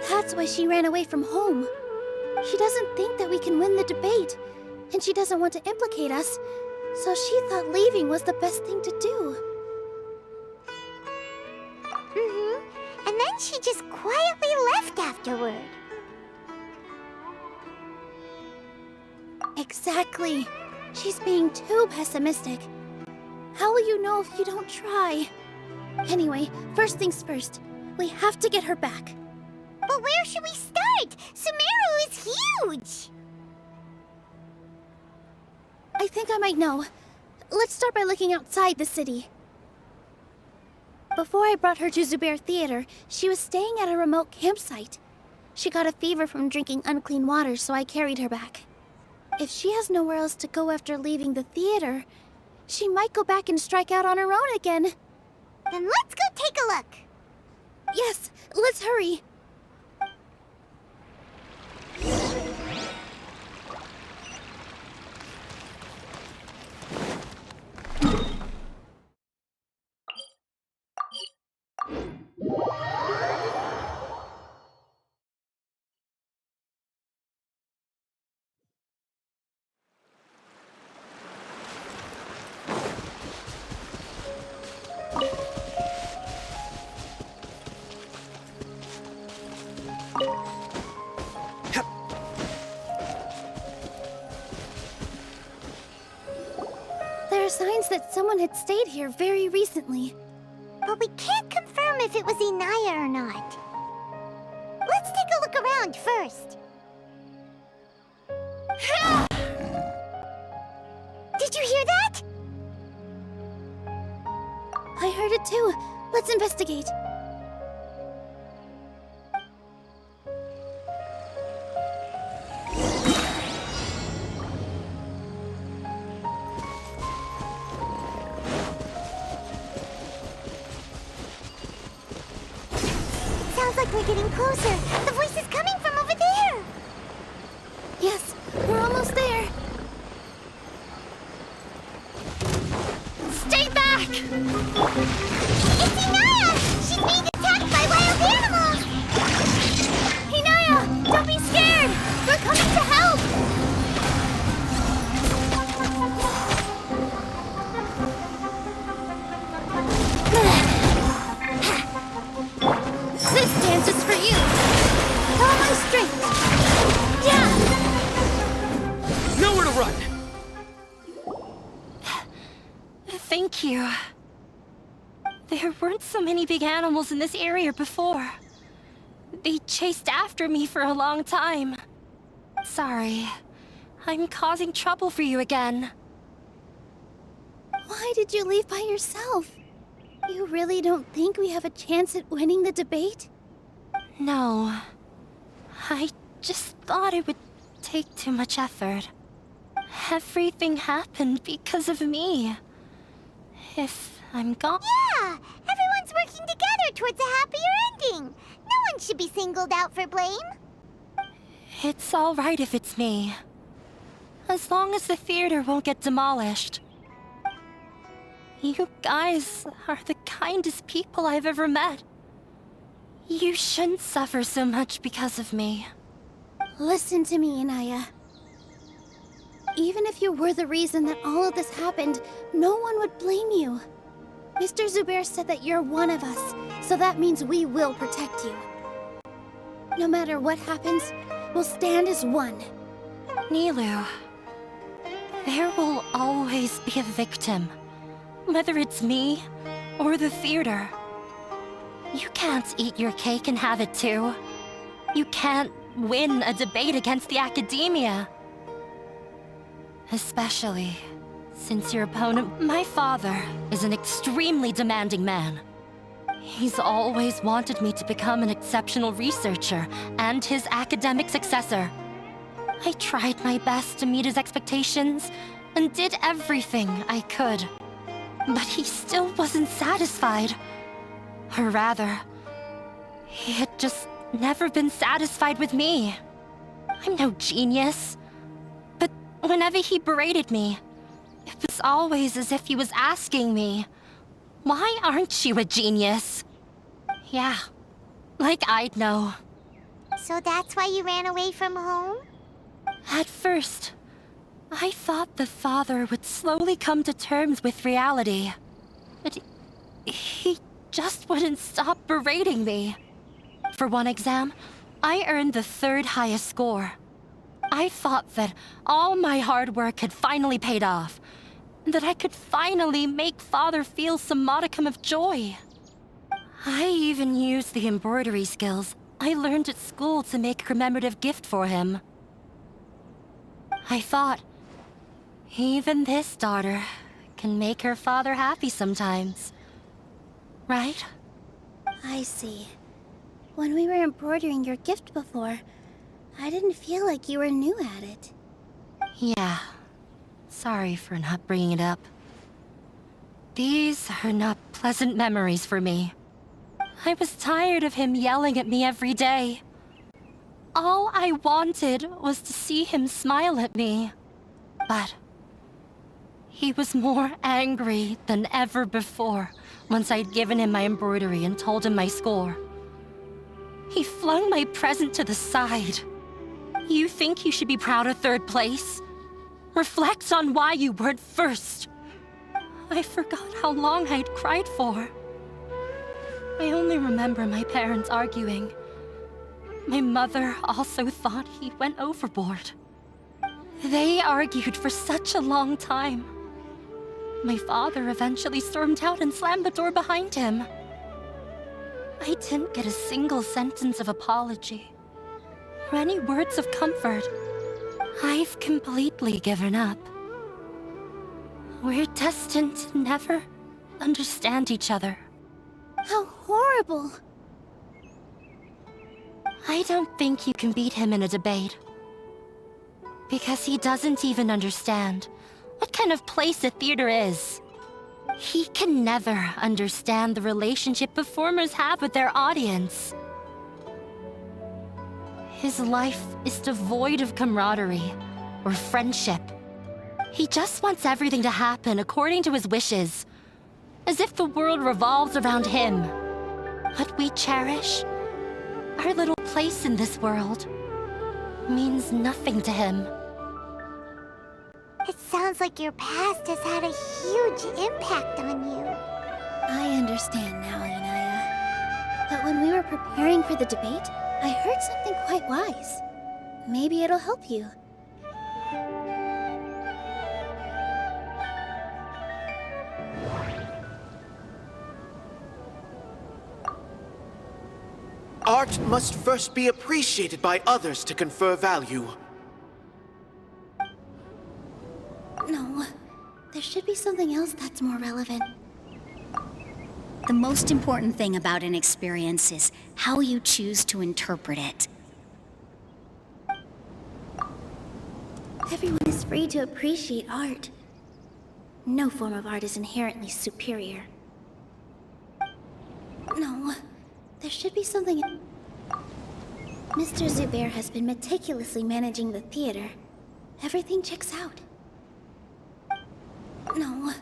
That's why she ran away from home. She doesn't think that we can win the debate, and she doesn't want to implicate us, so she thought leaving was the best thing to do. And then she just quietly left afterward. Exactly. She's being too pessimistic. How will you know if you don't try? Anyway, first things first. We have to get her back. But where should we start? Sumeru is huge! I think I might know. Let's start by looking outside the city. Before I brought her to Zubair Theater, she was staying at a remote campsite. She got a fever from drinking unclean water, so I carried her back. If she has nowhere else to go after leaving the theater, she might go back and strike out on her own again. Then let's go take a look. Yes, let's hurry. There are signs that someone had stayed here very recently. But we can't confirm if it was Inaya or not. Let's take a look around first. Did you hear that? I heard it too. Let's investigate. Sounds like we're getting closer. The voice is coming from over there. Yes, we're almost there. Stay back! It's Inaya! She's being attacked by wild animals! Inaya, don't be scared! We're coming to help! This dance is for you! All my strength! Yeah! Nowhere to run! Thank you. There weren't so many big animals in this area before. They chased after me for a long time. Sorry. I'm causing trouble for you again. Why did you leave by yourself? You really don't think we have a chance at winning the debate? No. I just thought it would take too much effort. Everything happened because of me. If I'm gone... Yeah! Everyone's working together towards a happier ending. No one should be singled out for blame. It's all right if it's me. As long as the theater won't get demolished. You guys are the kindest people I've ever met. You shouldn't suffer so much because of me. Listen to me, Inaya. Even if you were the reason that all of this happened, no one would blame you. Mr. Zubair said that you're one of us, so that means we will protect you. No matter what happens, we'll stand as one. Nilou, there will always be a victim. Whether it's me or the theater. You can't eat your cake and have it too. You can't win a debate against the academia. Especially since your opponent, my father, is an extremely demanding man. He's always wanted me to become an exceptional researcher and his academic successor. I tried my best to meet his expectations and did everything I could. But he still wasn't satisfied. Or rather, he had just never been satisfied with me. I'm no genius. But whenever he berated me, it was always as if he was asking me, "Why aren't you a genius?" Yeah, like I'd know. So that's why you ran away from home? At first, I thought the father would slowly come to terms with reality. But he just wouldn't stop berating me. For one exam, I earned the 3rd highest score. I thought that all my hard work had finally paid off, and that I could finally make Father feel some modicum of joy. I even used the embroidery skills I learned at school to make a commemorative gift for him. I thought, even this daughter can make her father happy sometimes. Right? I see. When we were embroidering your gift before, I didn't feel like you were new at it. Yeah. Sorry for not bringing it up. These are not pleasant memories for me. I was tired of him yelling at me every day. All I wanted was to see him smile at me. But he was more angry than ever before once I'd given him my embroidery and told him my score. He flung my present to the side. You think you should be proud of third place? Reflect on why you weren't first. I forgot how long I'd cried for. I only remember my parents arguing. My mother also thought he went overboard. They argued for such a long time. My father eventually stormed out and slammed the door behind him. I didn't get a single sentence of apology or any words of comfort. I've completely given up. We're destined to never understand each other. How horrible! I don't think you can beat him in a debate. Because he doesn't even understand what kind of place a theater is. He can never understand the relationship performers have with their audience. His life is devoid of camaraderie or friendship. He just wants everything to happen according to his wishes, as if the world revolves around him. What we cherish, our little place in this world, means nothing to him. It sounds like your past has had a huge impact on you. I understand now, Inaya. But when we were preparing for the debate, I heard something quite wise. Maybe it'll help you. Art must first be appreciated by others to confer value. No, there should be something else that's more relevant. The most important thing about an experience is how you choose to interpret it. Everyone is free to appreciate art. No form of art is inherently superior. No, there should be something... Mr. Zubair has been meticulously managing the theater. Everything checks out. No,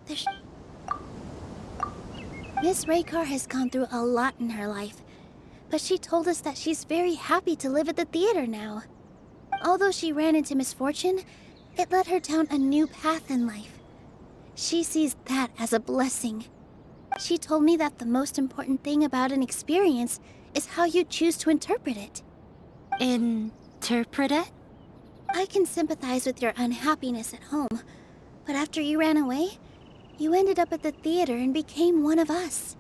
there's... Miss Raykar has gone through a lot in her life, but she told us that she's very happy to live at the theater now. Although she ran into misfortune, it led her down a new path in life. She sees that as a blessing. She told me that the most important thing about an experience is how you choose to interpret it. Interpret it? I can sympathize with your unhappiness at home, but after you ran away, you ended up at the theater and became one of us.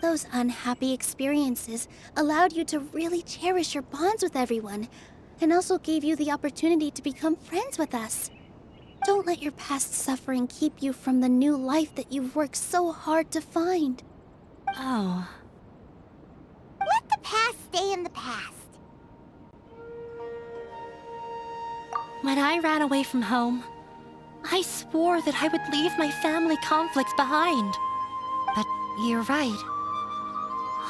Those unhappy experiences allowed you to really cherish your bonds with everyone, and also gave you the opportunity to become friends with us. Don't let your past suffering keep you from the new life that you've worked so hard to find. Oh. Let the past stay in the past. When I ran away from home, I swore that I would leave my family conflicts behind. But you're right.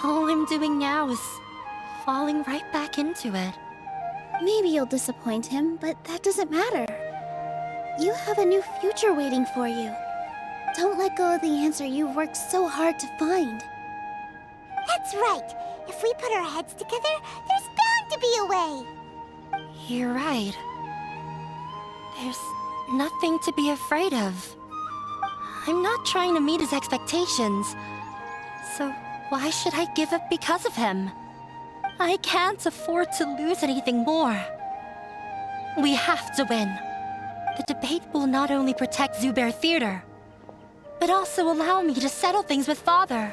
All I'm doing now is falling right back into it. Maybe you'll disappoint him, but that doesn't matter. You have a new future waiting for you. Don't let go of the answer you've worked so hard to find. That's right. If we put our heads together, there's bound to be a way. You're right. There's nothing to be afraid of. I'm not trying to meet his expectations. So why should I give up because of him? I can't afford to lose anything more. We have to win. The debate will not only protect Zubair Theater, but also allow me to settle things with Father.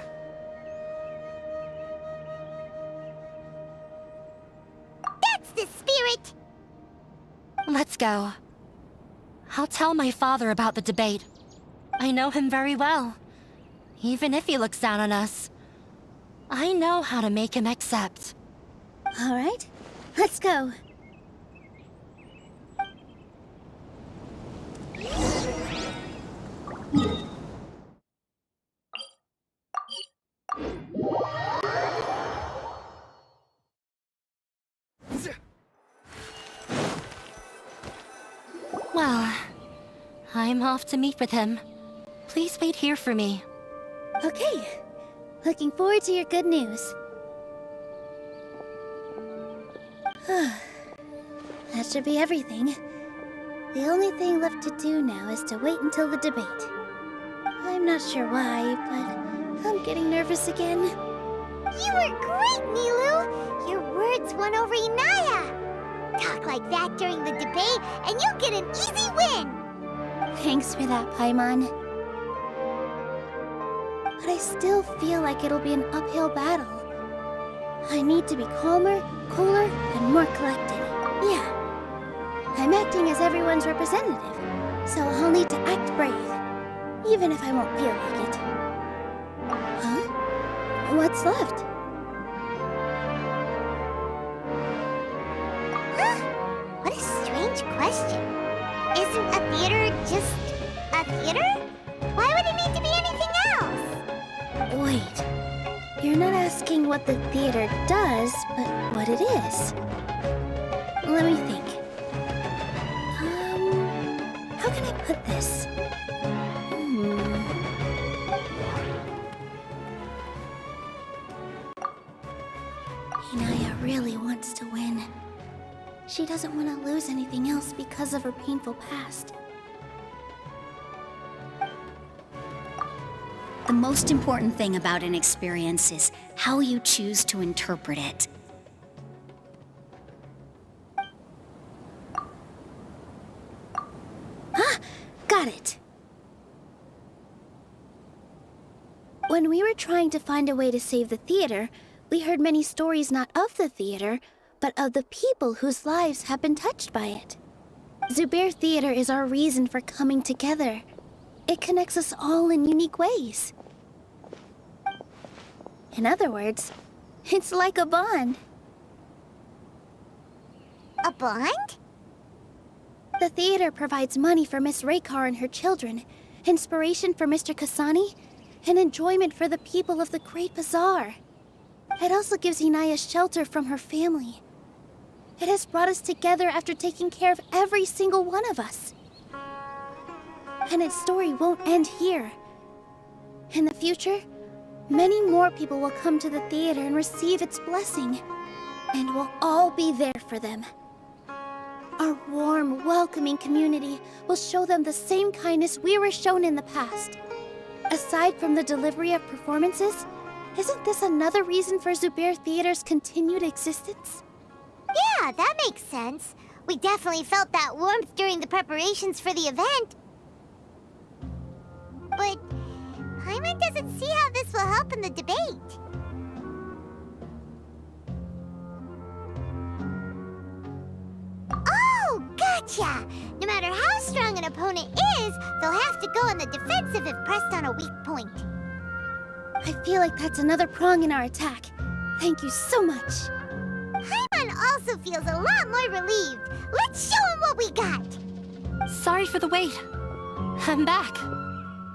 That's the spirit! Let's go. I'll tell my father about the debate. I know him very well. Even if he looks down on us, I know how to make him accept. All right, let's go. Well, I'm off to meet with him. Please wait here for me. Okay, looking forward to your good news. That should be everything. The only thing left to do now is to wait until the debate. I'm not sure why, but I'm getting nervous again. You were great, Nilou! Your words won over Inaya! Talk like that during the debate, and you'll get an easy win! Thanks for that, Paimon. But I still feel like it'll be an uphill battle. I need to be calmer, cooler, and more collected. Yeah. I'm acting as everyone's representative, so I'll need to act brave, even if I won't feel like it. Huh? What's left? Huh? What a strange question. Isn't a theater just a theater? Why would it need to be anything else? Wait. You're not asking what the theater does, but what it is. Let me think. How can I put this? Inaya really wants to win. She doesn't want to lose anything else because of her painful past. The most important thing about an experience is how you choose to interpret it. Got it! When we were trying to find a way to save the theater, we heard many stories not of the theater, but of the people whose lives have been touched by it. Zubair Theater is our reason for coming together. It connects us all in unique ways. In other words, it's like a bond. A bond? The theater provides money for Miss Raykar and her children, inspiration for Mr. Kasani, and enjoyment for the people of the Great Bazaar. It also gives Inaya shelter from her family. It has brought us together after taking care of every single one of us. And its story won't end here. In the future, many more people will come to the theater and receive its blessing, and we'll all be there for them. Our warm, welcoming community will show them the same kindness we were shown in the past. Aside from the delivery of performances, isn't this another reason for Zubair Theater's continued existence? Yeah, that makes sense. We definitely felt that warmth during the preparations for the event. But Paimon doesn't see how this will help in the debate. Oh, gotcha! No matter how strong an opponent is, they'll have to go on the defensive if pressed on a weak point. I feel like that's another prong in our attack. Thank you so much. Paimon also feels a lot more relieved. Let's show him what we got! Sorry for the wait. I'm back.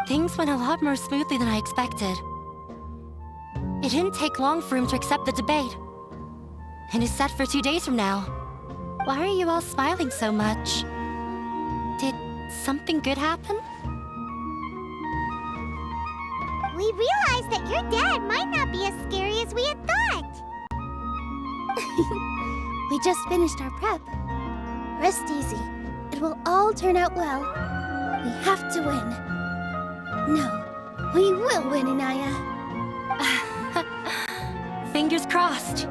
Things went a lot more smoothly than I expected. It didn't take long for him to accept the debate. It is set for 2 days from now. Why are you all smiling so much? Did something good happen? We realized that your dad might not be as scary as we had thought. We just finished our prep. Rest easy. It will all turn out well. We have to win. No, we will win, Inaya. Fingers crossed.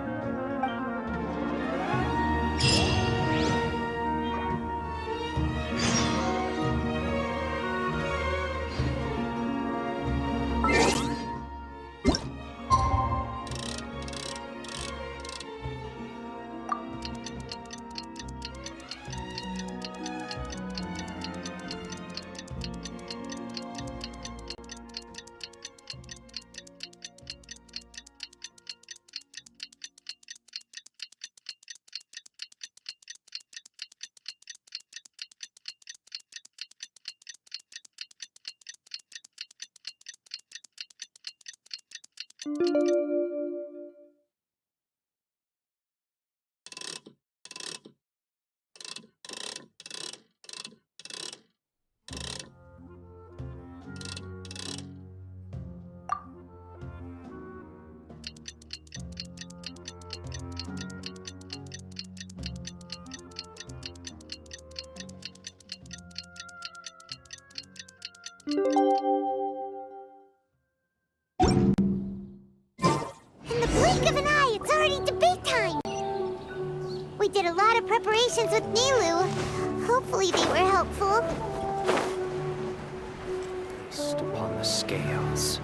In the blink of an eye, it's already debate time! We did a lot of preparations with Nilou. Hopefully they were helpful. Placed upon the scales.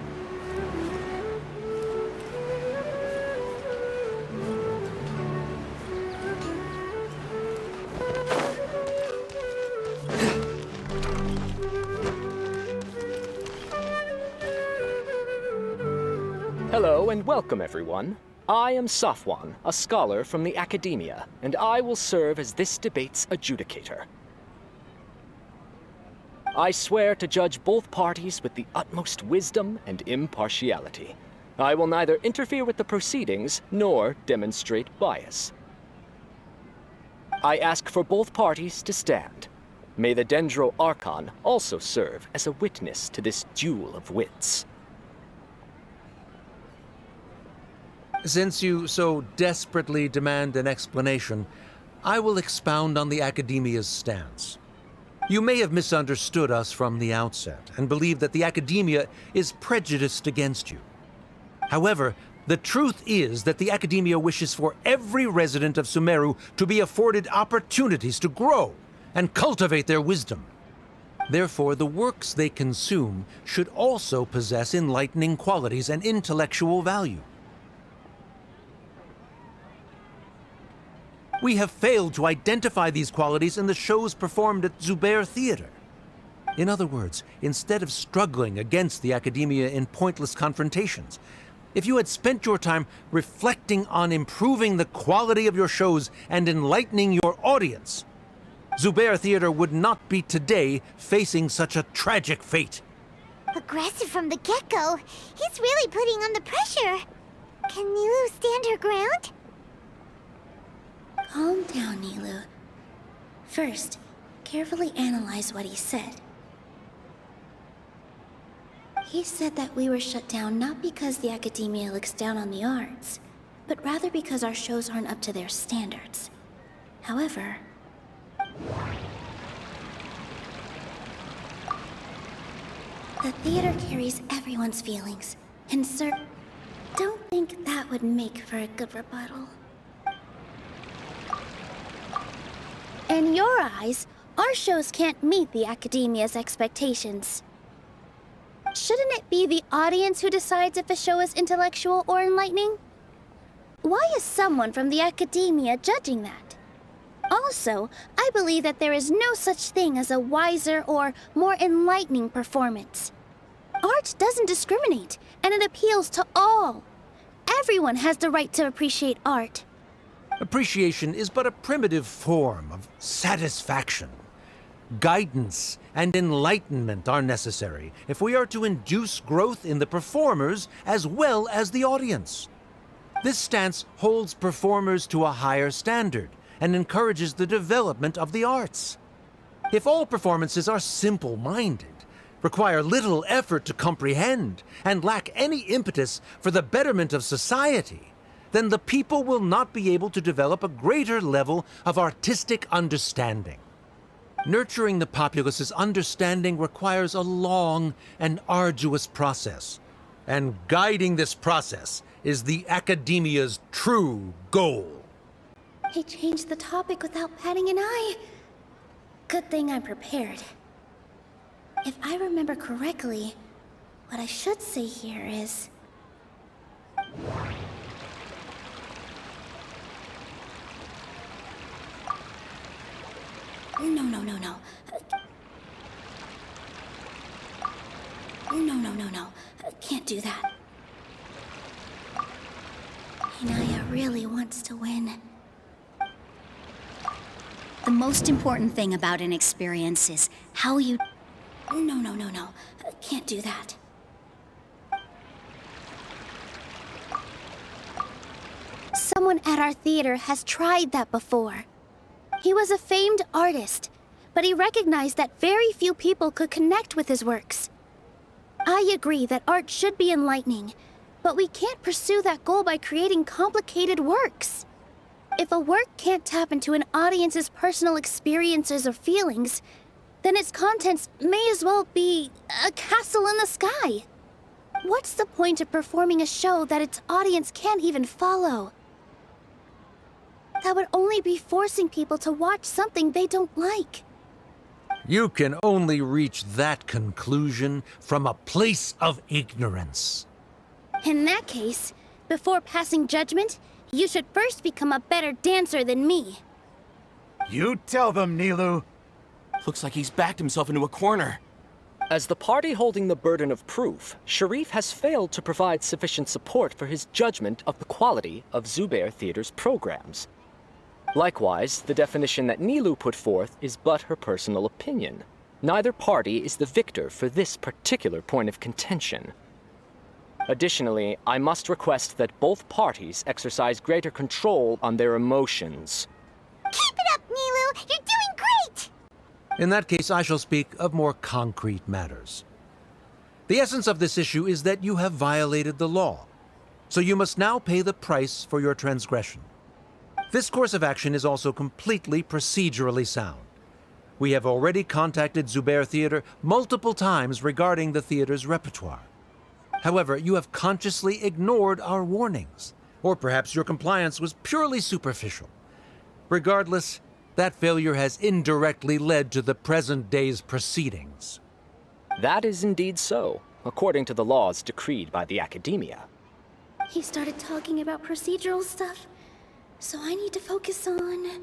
Hello and welcome, everyone. I am Safwan, a scholar from the Academia, and I will serve as this debate's adjudicator. I swear to judge both parties with the utmost wisdom and impartiality. I will neither interfere with the proceedings nor demonstrate bias. I ask for both parties to stand. May the Dendro Archon also serve as a witness to this duel of wits. Since you so desperately demand an explanation, I will expound on the Academia's stance. You may have misunderstood us from the outset and believe that the Academia is prejudiced against you. However, the truth is that the Academia wishes for every resident of Sumeru to be afforded opportunities to grow and cultivate their wisdom. Therefore, the works they consume should also possess enlightening qualities and intellectual value. We have failed to identify these qualities in the shows performed at Zubair Theater. In other words, instead of struggling against the Academia in pointless confrontations, if you had spent your time reflecting on improving the quality of your shows and enlightening your audience, Zubair Theater would not be today facing such a tragic fate. Aggressive from the get-go. He's really putting on the pressure. Can Nilou stand her ground? Calm down, Nilou. First, carefully analyze what he said. He said that we were shut down not because the Academia looks down on the arts, but rather because our shows aren't up to their standards. However, the theater carries everyone's feelings, and sir, don't think that would make for a good rebuttal. In your eyes, our shows can't meet the Academia's expectations. Shouldn't it be the audience who decides if a show is intellectual or enlightening? Why is someone from the Academia judging that? Also, I believe that there is no such thing as a wiser or more enlightening performance. Art doesn't discriminate, and it appeals to all. Everyone has the right to appreciate art. Appreciation is but a primitive form of satisfaction. Guidance and enlightenment are necessary if we are to induce growth in the performers as well as the audience. This stance holds performers to a higher standard and encourages the development of the arts. If all performances are simple-minded, require little effort to comprehend, and lack any impetus for the betterment of society, then the people will not be able to develop a greater level of artistic understanding. Nurturing the populace's understanding requires a long and arduous process, and guiding this process is the Academia's true goal. He changed the topic without batting an eye. Good thing I'm prepared. If I remember correctly, what I should say here is... No. No. Can't do that. Hinaya really wants to win. The most important thing about an experience is how you... No. Can't do that. Someone at our theater has tried that before. He was a famed artist, but he recognized that very few people could connect with his works. I agree that art should be enlightening, but we can't pursue that goal by creating complicated works. If a work can't tap into an audience's personal experiences or feelings, then its contents may as well be a castle in the sky. What's the point of performing a show that its audience can't even follow? That would only be forcing people to watch something they don't like. You can only reach that conclusion from a place of ignorance. In that case, before passing judgment, you should first become a better dancer than me. You tell them, Nilou. Looks like he's backed himself into a corner. As the party holding the burden of proof, Sharif has failed to provide sufficient support for his judgment of the quality of Zubair Theater's programs. Likewise, the definition that Nilou put forth is but her personal opinion. Neither party is the victor for this particular point of contention. Additionally, I must request that both parties exercise greater control on their emotions. Keep it up, Nilou! You're doing great! In that case, I shall speak of more concrete matters. The essence of this issue is that you have violated the law, so you must now pay the price for your transgression. This course of action is also completely procedurally sound. We have already contacted Zubair Theater multiple times regarding the theater's repertoire. However, you have consciously ignored our warnings, or perhaps your compliance was purely superficial. Regardless, that failure has indirectly led to the present day's proceedings. That is indeed so, according to the laws decreed by the Academia. He started talking about procedural stuff, so I need to focus on...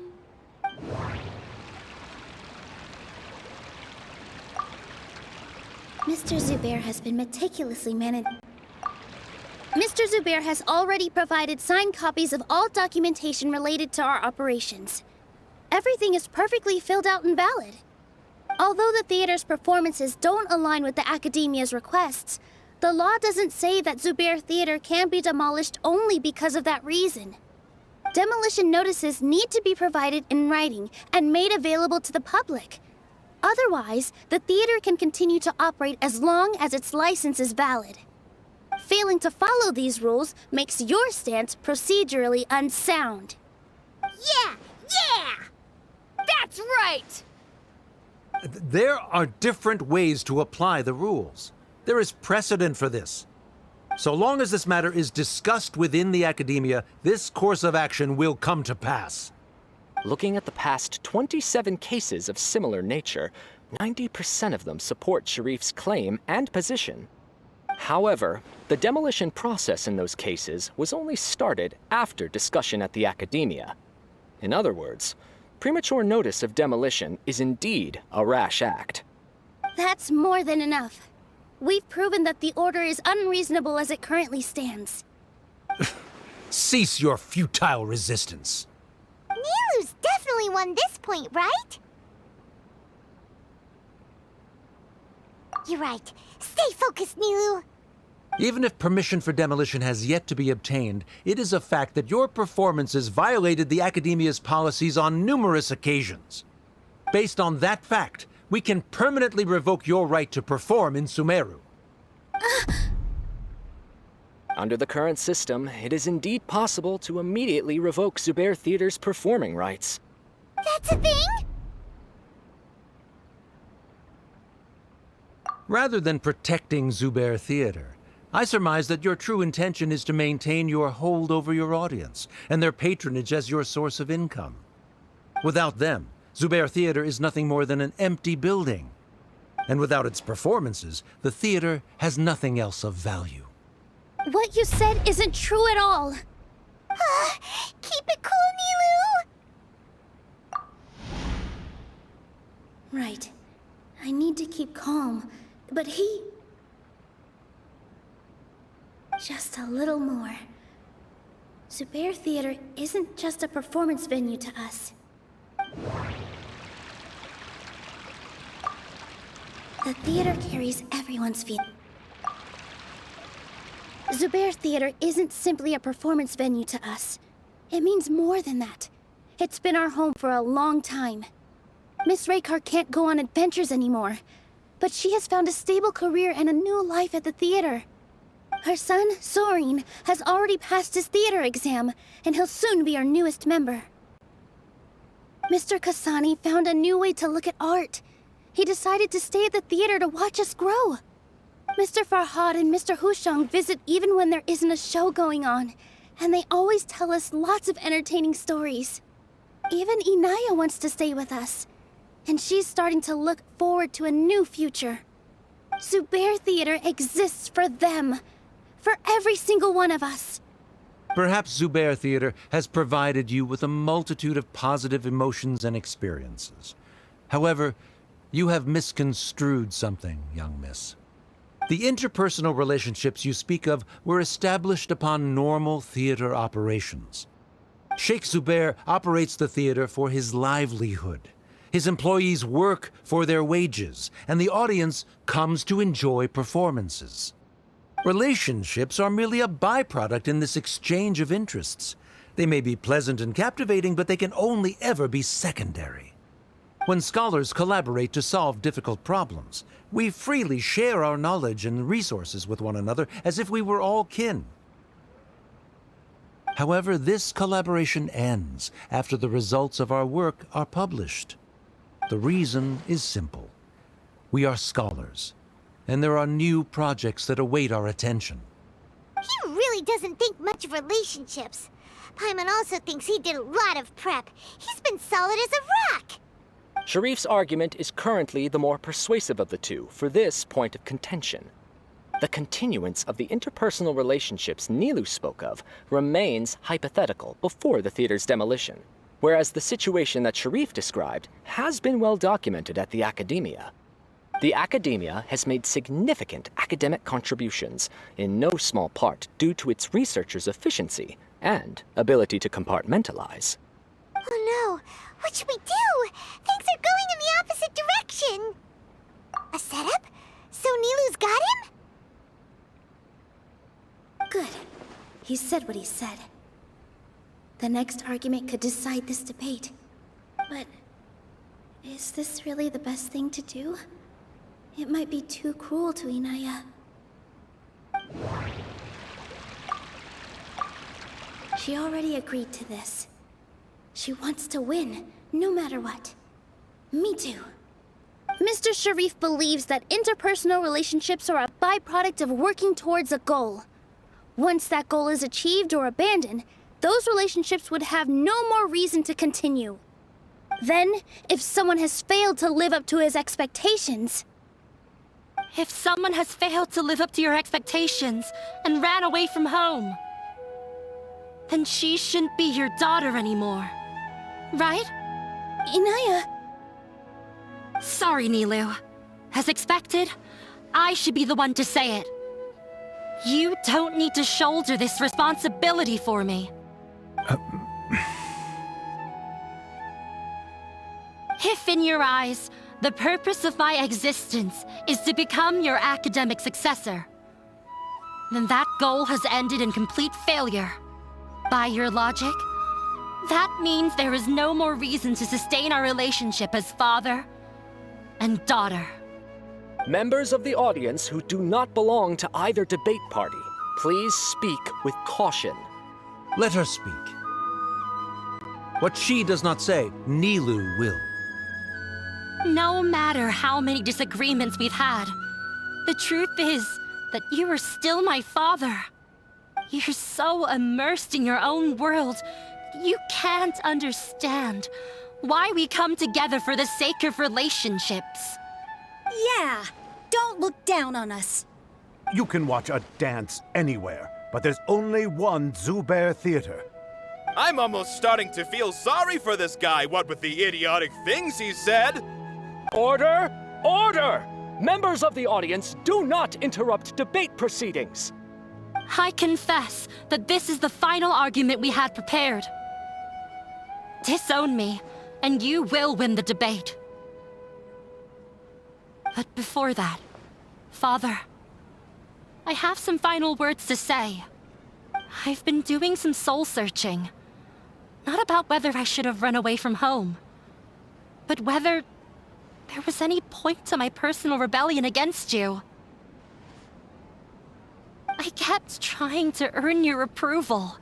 Mr. Zubair has been meticulously managed. Mr. Zubair has already provided signed copies of all documentation related to our operations. Everything is perfectly filled out and valid. Although the theater's performances don't align with the Academia's requests, the law doesn't say that Zubair Theater can be demolished only because of that reason. Demolition notices need to be provided in writing and made available to the public. Otherwise, the theater can continue to operate as long as its license is valid. Failing to follow these rules makes your stance procedurally unsound. Yeah! That's right! There are different ways to apply the rules. There is precedent for this. So long as this matter is discussed within the Academia, this course of action will come to pass. Looking at the past 27 cases of similar nature, 90% of them support Sharif's claim and position. However, the demolition process in those cases was only started after discussion at the Academia. In other words, premature notice of demolition is indeed a rash act. That's more than enough. We've proven that the order is unreasonable as it currently stands. Cease your futile resistance. Nilou's definitely won this point, right? You're right. Stay focused, Nilou. Even if permission for demolition has yet to be obtained, it is a fact that your performances violated the Academia's policies on numerous occasions. Based on that fact, we can permanently revoke your right to perform in Sumeru. Under the current system, it is indeed possible to immediately revoke Zubair Theater's performing rights. That's a thing? Rather than protecting Zubair Theater, I surmise that your true intention is to maintain your hold over your audience and their patronage as your source of income. Without them, Zubair Theater is nothing more than an empty building. And without its performances, the theater has nothing else of value. What you said isn't true at all. Keep it cool, Nilou! Right. I need to keep calm, but he... Just a little more. Zubair Theater isn't just a performance venue to us. The theater carries everyone's feet. Zubair Theater isn't simply a performance venue to us. It means more than that. It's been our home for a long time. Miss Raykar can't go on adventures anymore, but she has found a stable career and a new life at the theater. Her son, Soren, has already passed his theater exam, and he'll soon be our newest member. Mr. Kasani found a new way to look at art. he decided to stay at the theater to watch us grow. Mr. Farhad and Mr. Hushang visit even when there isn't a show going on, and they always tell us lots of entertaining stories. Even Inaya wants to stay with us, and she's starting to look forward to a new future. Zubair Theater exists for them, for every single one of us. Perhaps Zubair Theater has provided you with a multitude of positive emotions and experiences. However, you have misconstrued something, young miss. The interpersonal relationships you speak of were established upon normal theater operations. Sheikh Zubair operates the theater for his livelihood. His employees work for their wages, and the audience comes to enjoy performances. Relationships are merely a byproduct in this exchange of interests. They may be pleasant and captivating, but they can only ever be secondary. When scholars collaborate to solve difficult problems, we freely share our knowledge and resources with one another as if we were all kin. However, this collaboration ends after the results of our work are published. The reason is simple. We are scholars, and there are new projects that await our attention. He really doesn't think much of relationships. Paimon also thinks he did a lot of prep. He's been solid as a rock. Sharif's argument is currently the more persuasive of the two for this point of contention. The continuance of the interpersonal relationships Nilou spoke of remains hypothetical before the theater's demolition, whereas the situation that Sharif described has been well documented at the Academia. The Academia has made significant academic contributions, in no small part due to its researchers' efficiency and ability to compartmentalize. Oh no, what should we do? Things are going in the opposite direction. A setup? So Nilou's got him? Good. He said what he said. The next argument could decide this debate. But is this really the best thing to do? It might be too cruel to Inaya. She already agreed to this. She wants to win, no matter what. Me too. Mr. Sharif believes that interpersonal relationships are a byproduct of working towards a goal. Once that goal is achieved or abandoned, those relationships would have no more reason to continue. Then, if someone has failed to live up to his expectations... If someone has failed to live up to your expectations and ran away from home, then she shouldn't be your daughter anymore. Right? Inaya... Sorry, Nilou. As expected, I should be the one to say it. You don't need to shoulder this responsibility for me. If in your eyes, the purpose of my existence is to become your academic successor, then that goal has ended in complete failure. By your logic, that means there is no more reason to sustain our relationship as father and daughter. Members of the audience who do not belong to either debate party, please speak with caution. Let her speak. What she does not say, Nilou will. No matter how many disagreements we've had, the truth is that you are still my father. You're so immersed in your own world, you can't understand why we come together for the sake of relationships. Yeah, don't look down on us. You can watch a dance anywhere, but there's only one Zubair Theater. I'm almost starting to feel sorry for this guy, what with the idiotic things he said. Order! Order! Members of the audience, do not interrupt debate proceedings. I confess that this is the final argument we had prepared. Disown me, and you will win the debate. But before that, Father, I have some final words to say. I've been doing some soul-searching. Not about whether I should have run away from home, but whether there was any point to my personal rebellion against you. I kept trying to earn your approval,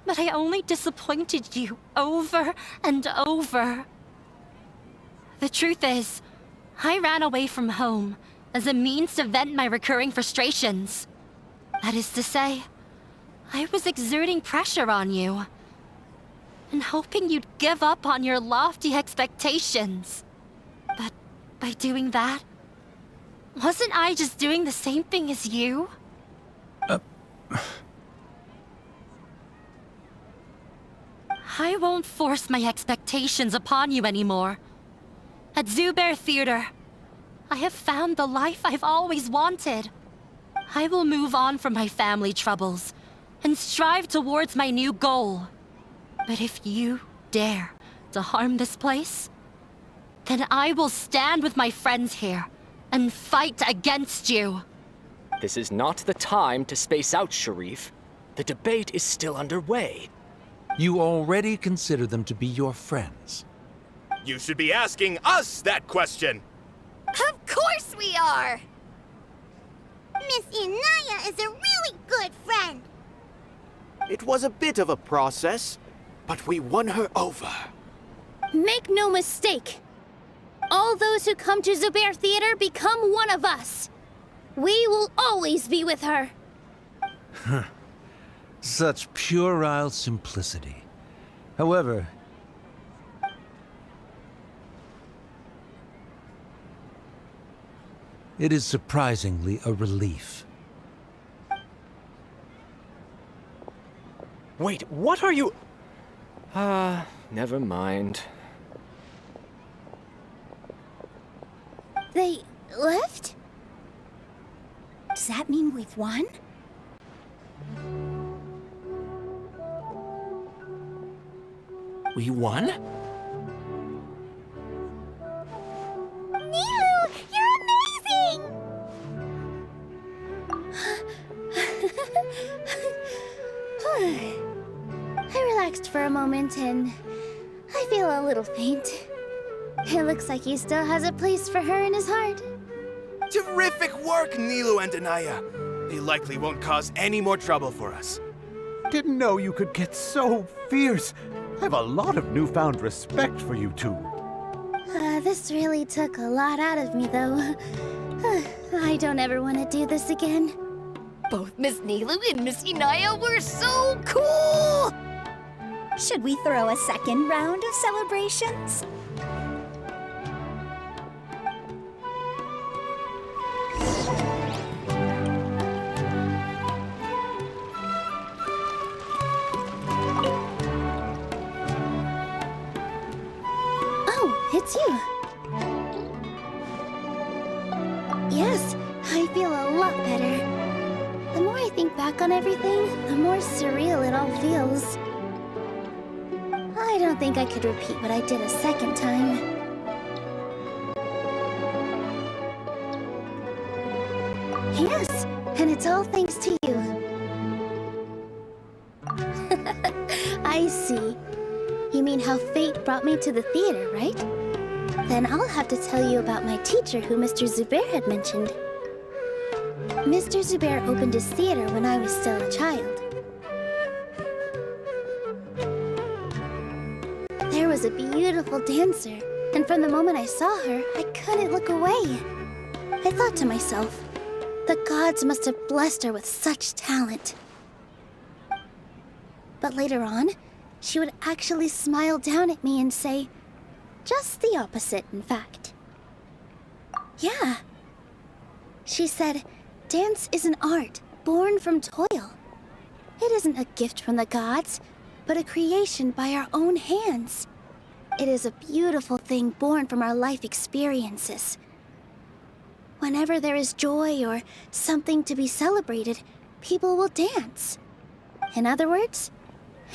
but I only disappointed you over and over. The truth is, I ran away from home as a means to vent my recurring frustrations. That is to say, I was exerting pressure on you and hoping you'd give up on your lofty expectations. But by doing that, wasn't I just doing the same thing as you? I won't force my expectations upon you anymore. At Zubair Theater, I have found the life I've always wanted. I will move on from my family troubles and strive towards my new goal. But if you dare to harm this place, then I will stand with my friends here and fight against you. This is not the time to space out, Sharif. The debate is still underway. You already consider them to be your friends. You should be asking us that question! Of course we are! Miss Inaya is a really good friend. It was a bit of a process, but we won her over. Make no mistake. All those who come to Zubair Theater become one of us. We will always be with her. Such puerile simplicity. However, it is surprisingly a relief. Wait, what are you... never mind. They left? Does that mean we've won? We won? Nilou, you're amazing! I relaxed for a moment and I feel a little faint. It looks like he still has a place for her in his heart. Terrific work, Nilou and Anaya. They likely won't cause any more trouble for us. Didn't know you could get so fierce. I have a lot of newfound respect for you two. This really took a lot out of me, though. I don't ever want to do this again. Both Miss Nilou and Miss Inaya were so cool! Should we throw a second round of celebrations? It's you. Yes, I feel a lot better. The more I think back on everything, the more surreal it all feels. I don't think I could repeat what I did a second time. Yes, and it's all thanks to you. I see. You mean how fate brought me to the theater, right? Then I'll have to tell you about my teacher who Mr. Zubair had mentioned. Mr. Zubair opened his theater when I was still a child. There was a beautiful dancer, and from the moment I saw her, I couldn't look away. I thought to myself, the gods must have blessed her with such talent. But later on, she would actually smile down at me and say, just the opposite, in fact. Yeah. She said, dance is an art born from toil. It isn't a gift from the gods, but a creation by our own hands. It is a beautiful thing born from our life experiences. Whenever there is joy or something to be celebrated, people will dance. In other words,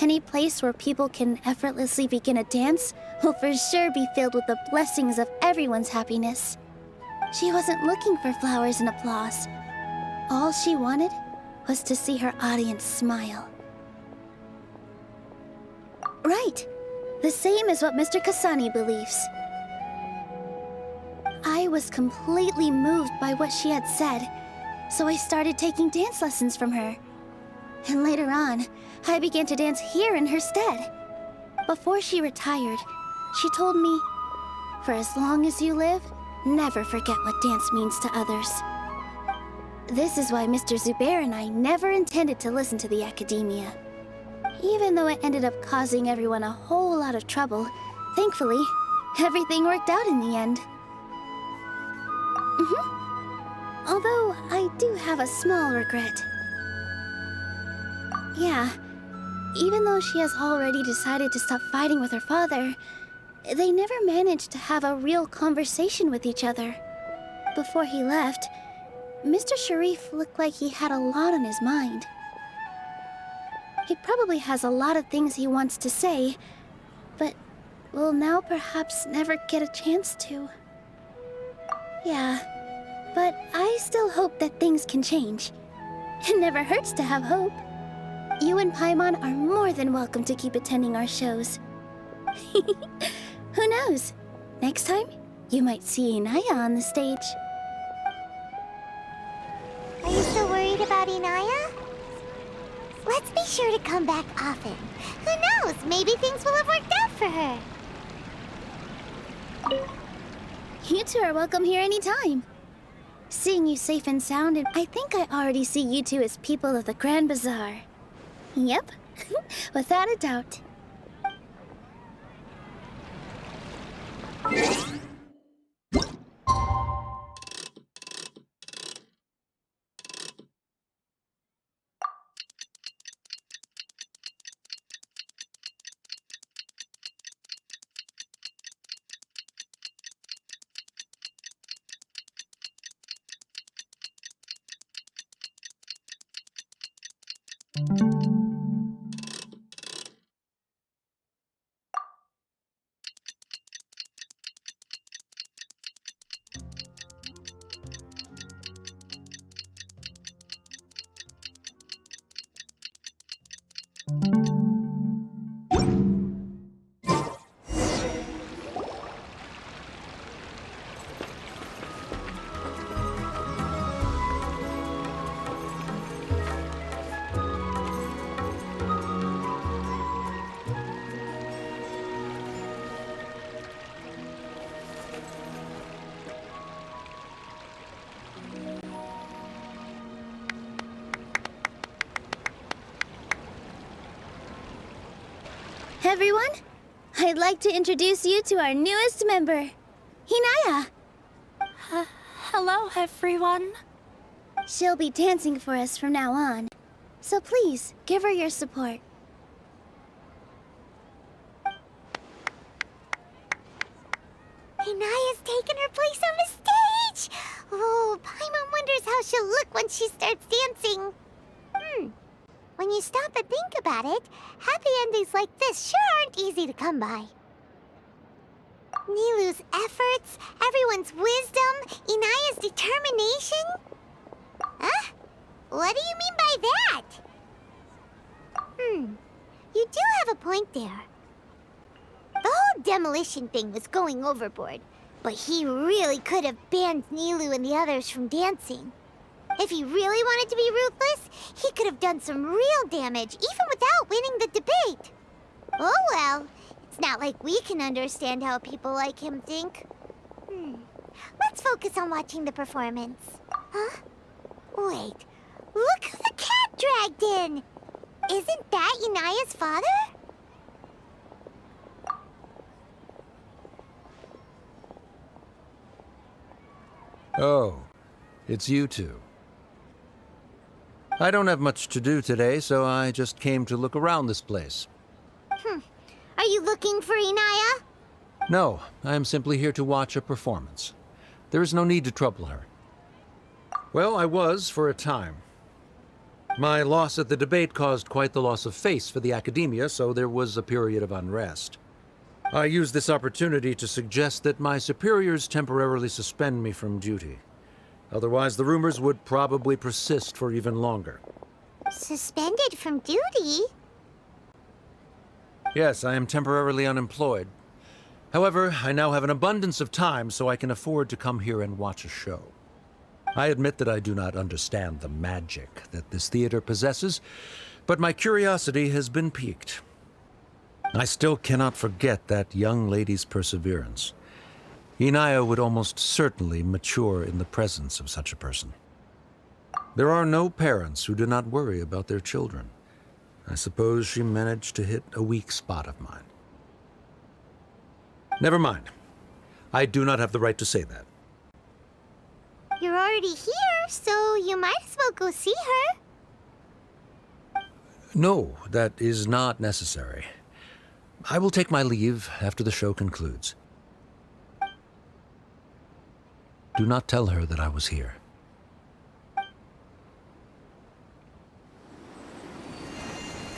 any place where people can effortlessly begin a dance will for sure be filled with the blessings of everyone's happiness. She wasn't looking for flowers and applause. All she wanted was to see her audience smile. Right. The same as what Mr. Kasani believes. I was completely moved by what she had said, so I started taking dance lessons from her. And later on, I began to dance here in her stead. Before she retired, she told me, for as long as you live, never forget what dance means to others. This is why Mr. Zubair and I never intended to listen to the academia. Even though it ended up causing everyone a whole lot of trouble, thankfully, everything worked out in the end. Although, I do have a small regret. Yeah, even though she has already decided to stop fighting with her father, they never managed to have a real conversation with each other. Before he left, Mr. Sharif looked like he had a lot on his mind. He probably has a lot of things he wants to say, but will now perhaps never get a chance to. Yeah, but I still hope that things can change. It never hurts to have hope. You and Paimon are more than welcome to keep attending our shows. Who knows? Next time, you might see Inaya on the stage. Are you still worried about Inaya? Let's be sure to come back often. Who knows? Maybe things will have worked out for her. You two are welcome here anytime. Seeing you safe and sound, I think I already see you two as people of the Grand Bazaar. Yep, without a doubt. Everyone, I'd like to introduce you to our newest member, Inaya. Hello, everyone. She'll be dancing for us from now on, so please give her your support. Inaya's taken her place on the stage! Oh, Paimon wonders how she'll look when she starts dancing. When you stop and think about it, happy endings like this sure aren't easy to come by. Nilou's efforts, everyone's wisdom, Inaya's determination? Huh? What do you mean by that? You do have a point there. The whole demolition thing was going overboard, but he really could have banned Nilou and the others from dancing. If he really wanted to be ruthless, he could have done some real damage, even without winning the debate. Oh well, it's not like we can understand how people like him think. Let's focus on watching the performance. Huh? Wait, look who the cat dragged in! Isn't that Inaya's father? Oh, it's you two. I don't have much to do today, so I just came to look around this place. Are you looking for Inaya? No, I am simply here to watch a performance. There is no need to trouble her. Well, I was for a time. My loss at the debate caused quite the loss of face for the academia, so there was a period of unrest. I used this opportunity to suggest that my superiors temporarily suspend me from duty. Otherwise, the rumors would probably persist for even longer. Suspended from duty? Yes, I am temporarily unemployed. However, I now have an abundance of time, so I can afford to come here and watch a show. I admit that I do not understand the magic that this theater possesses, but my curiosity has been piqued. I still cannot forget that young lady's perseverance. Inaya would almost certainly mature in the presence of such a person. There are no parents who do not worry about their children. I suppose she managed to hit a weak spot of mine. Never mind. I do not have the right to say that. You're already here, so you might as well go see her. No, that is not necessary. I will take my leave after the show concludes. Do not tell her that I was here.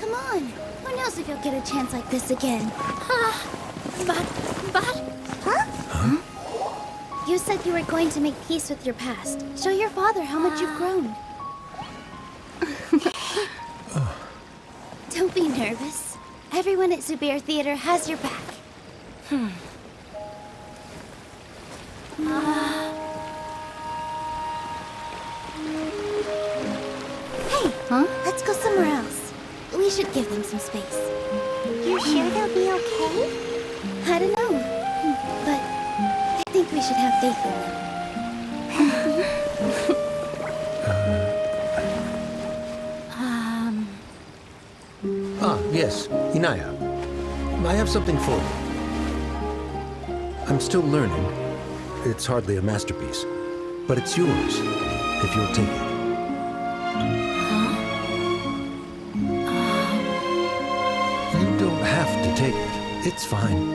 Come on. Who knows if you'll get a chance like this again? But... Huh? You said you were going to make peace with your past. Show your father how much you've grown. Don't be nervous. Everyone at Zubair Theater has your back. Hey, let's go somewhere else. We should give them some space. You're sure they'll be okay? I don't know, but I think we should have faith in them. Yes, Inaya. I have something for you. I'm still learning. It's hardly a masterpiece, but it's yours, if you'll take it. You don't have to take it. It's fine.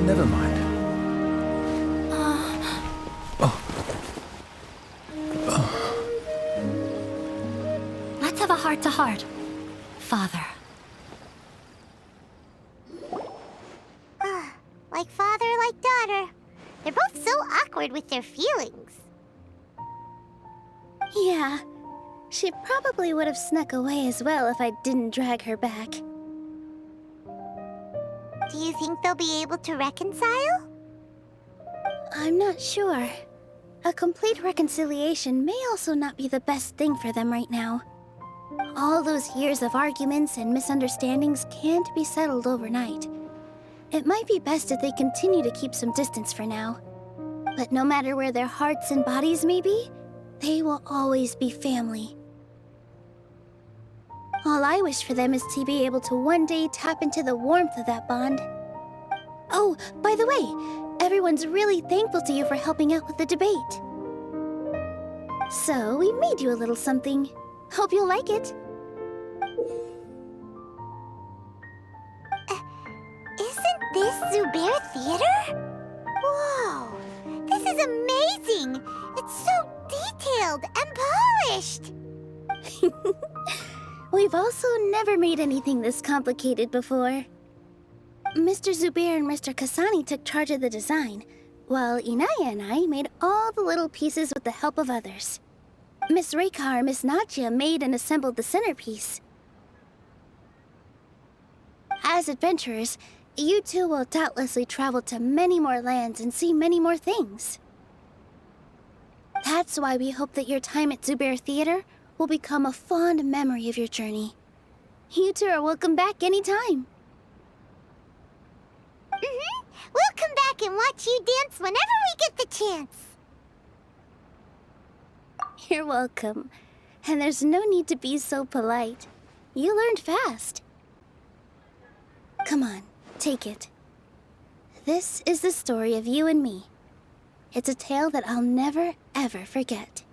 Never mind. Let's have a heart-to-heart, Father. Like father, like daughter. They're both so awkward with their feelings. Yeah, she probably would have snuck away as well if I didn't drag her back. Do you think they'll be able to reconcile? I'm not sure. A complete reconciliation may also not be the best thing for them right now. All those years of arguments and misunderstandings can't be settled overnight. It might be best if they continue to keep some distance for now. But no matter where their hearts and bodies may be, they will always be family. All I wish for them is to be able to one day tap into the warmth of that bond. Oh, by the way, everyone's really thankful to you for helping out with the debate. So, we made you a little something. Hope you'll like it. Isn't this Zubair Theater? Whoa! This is amazing! It's so detailed and polished! We've also never made anything this complicated before. Mr. Zubair and Mr. Kasani took charge of the design, while Inaya and I made all the little pieces with the help of others. Miss Reikar and Miss Nadia made and assembled the centerpiece. As adventurers, you two will doubtlessly travel to many more lands and see many more things. That's why we hope that your time at Zubair Theater will become a fond memory of your journey. You two are welcome back anytime. We'll come back and watch you dance whenever we get the chance. You're welcome. And there's no need to be so polite. You learned fast. Come on, take it. This is the story of you and me. It's a tale that I'll never, ever forget.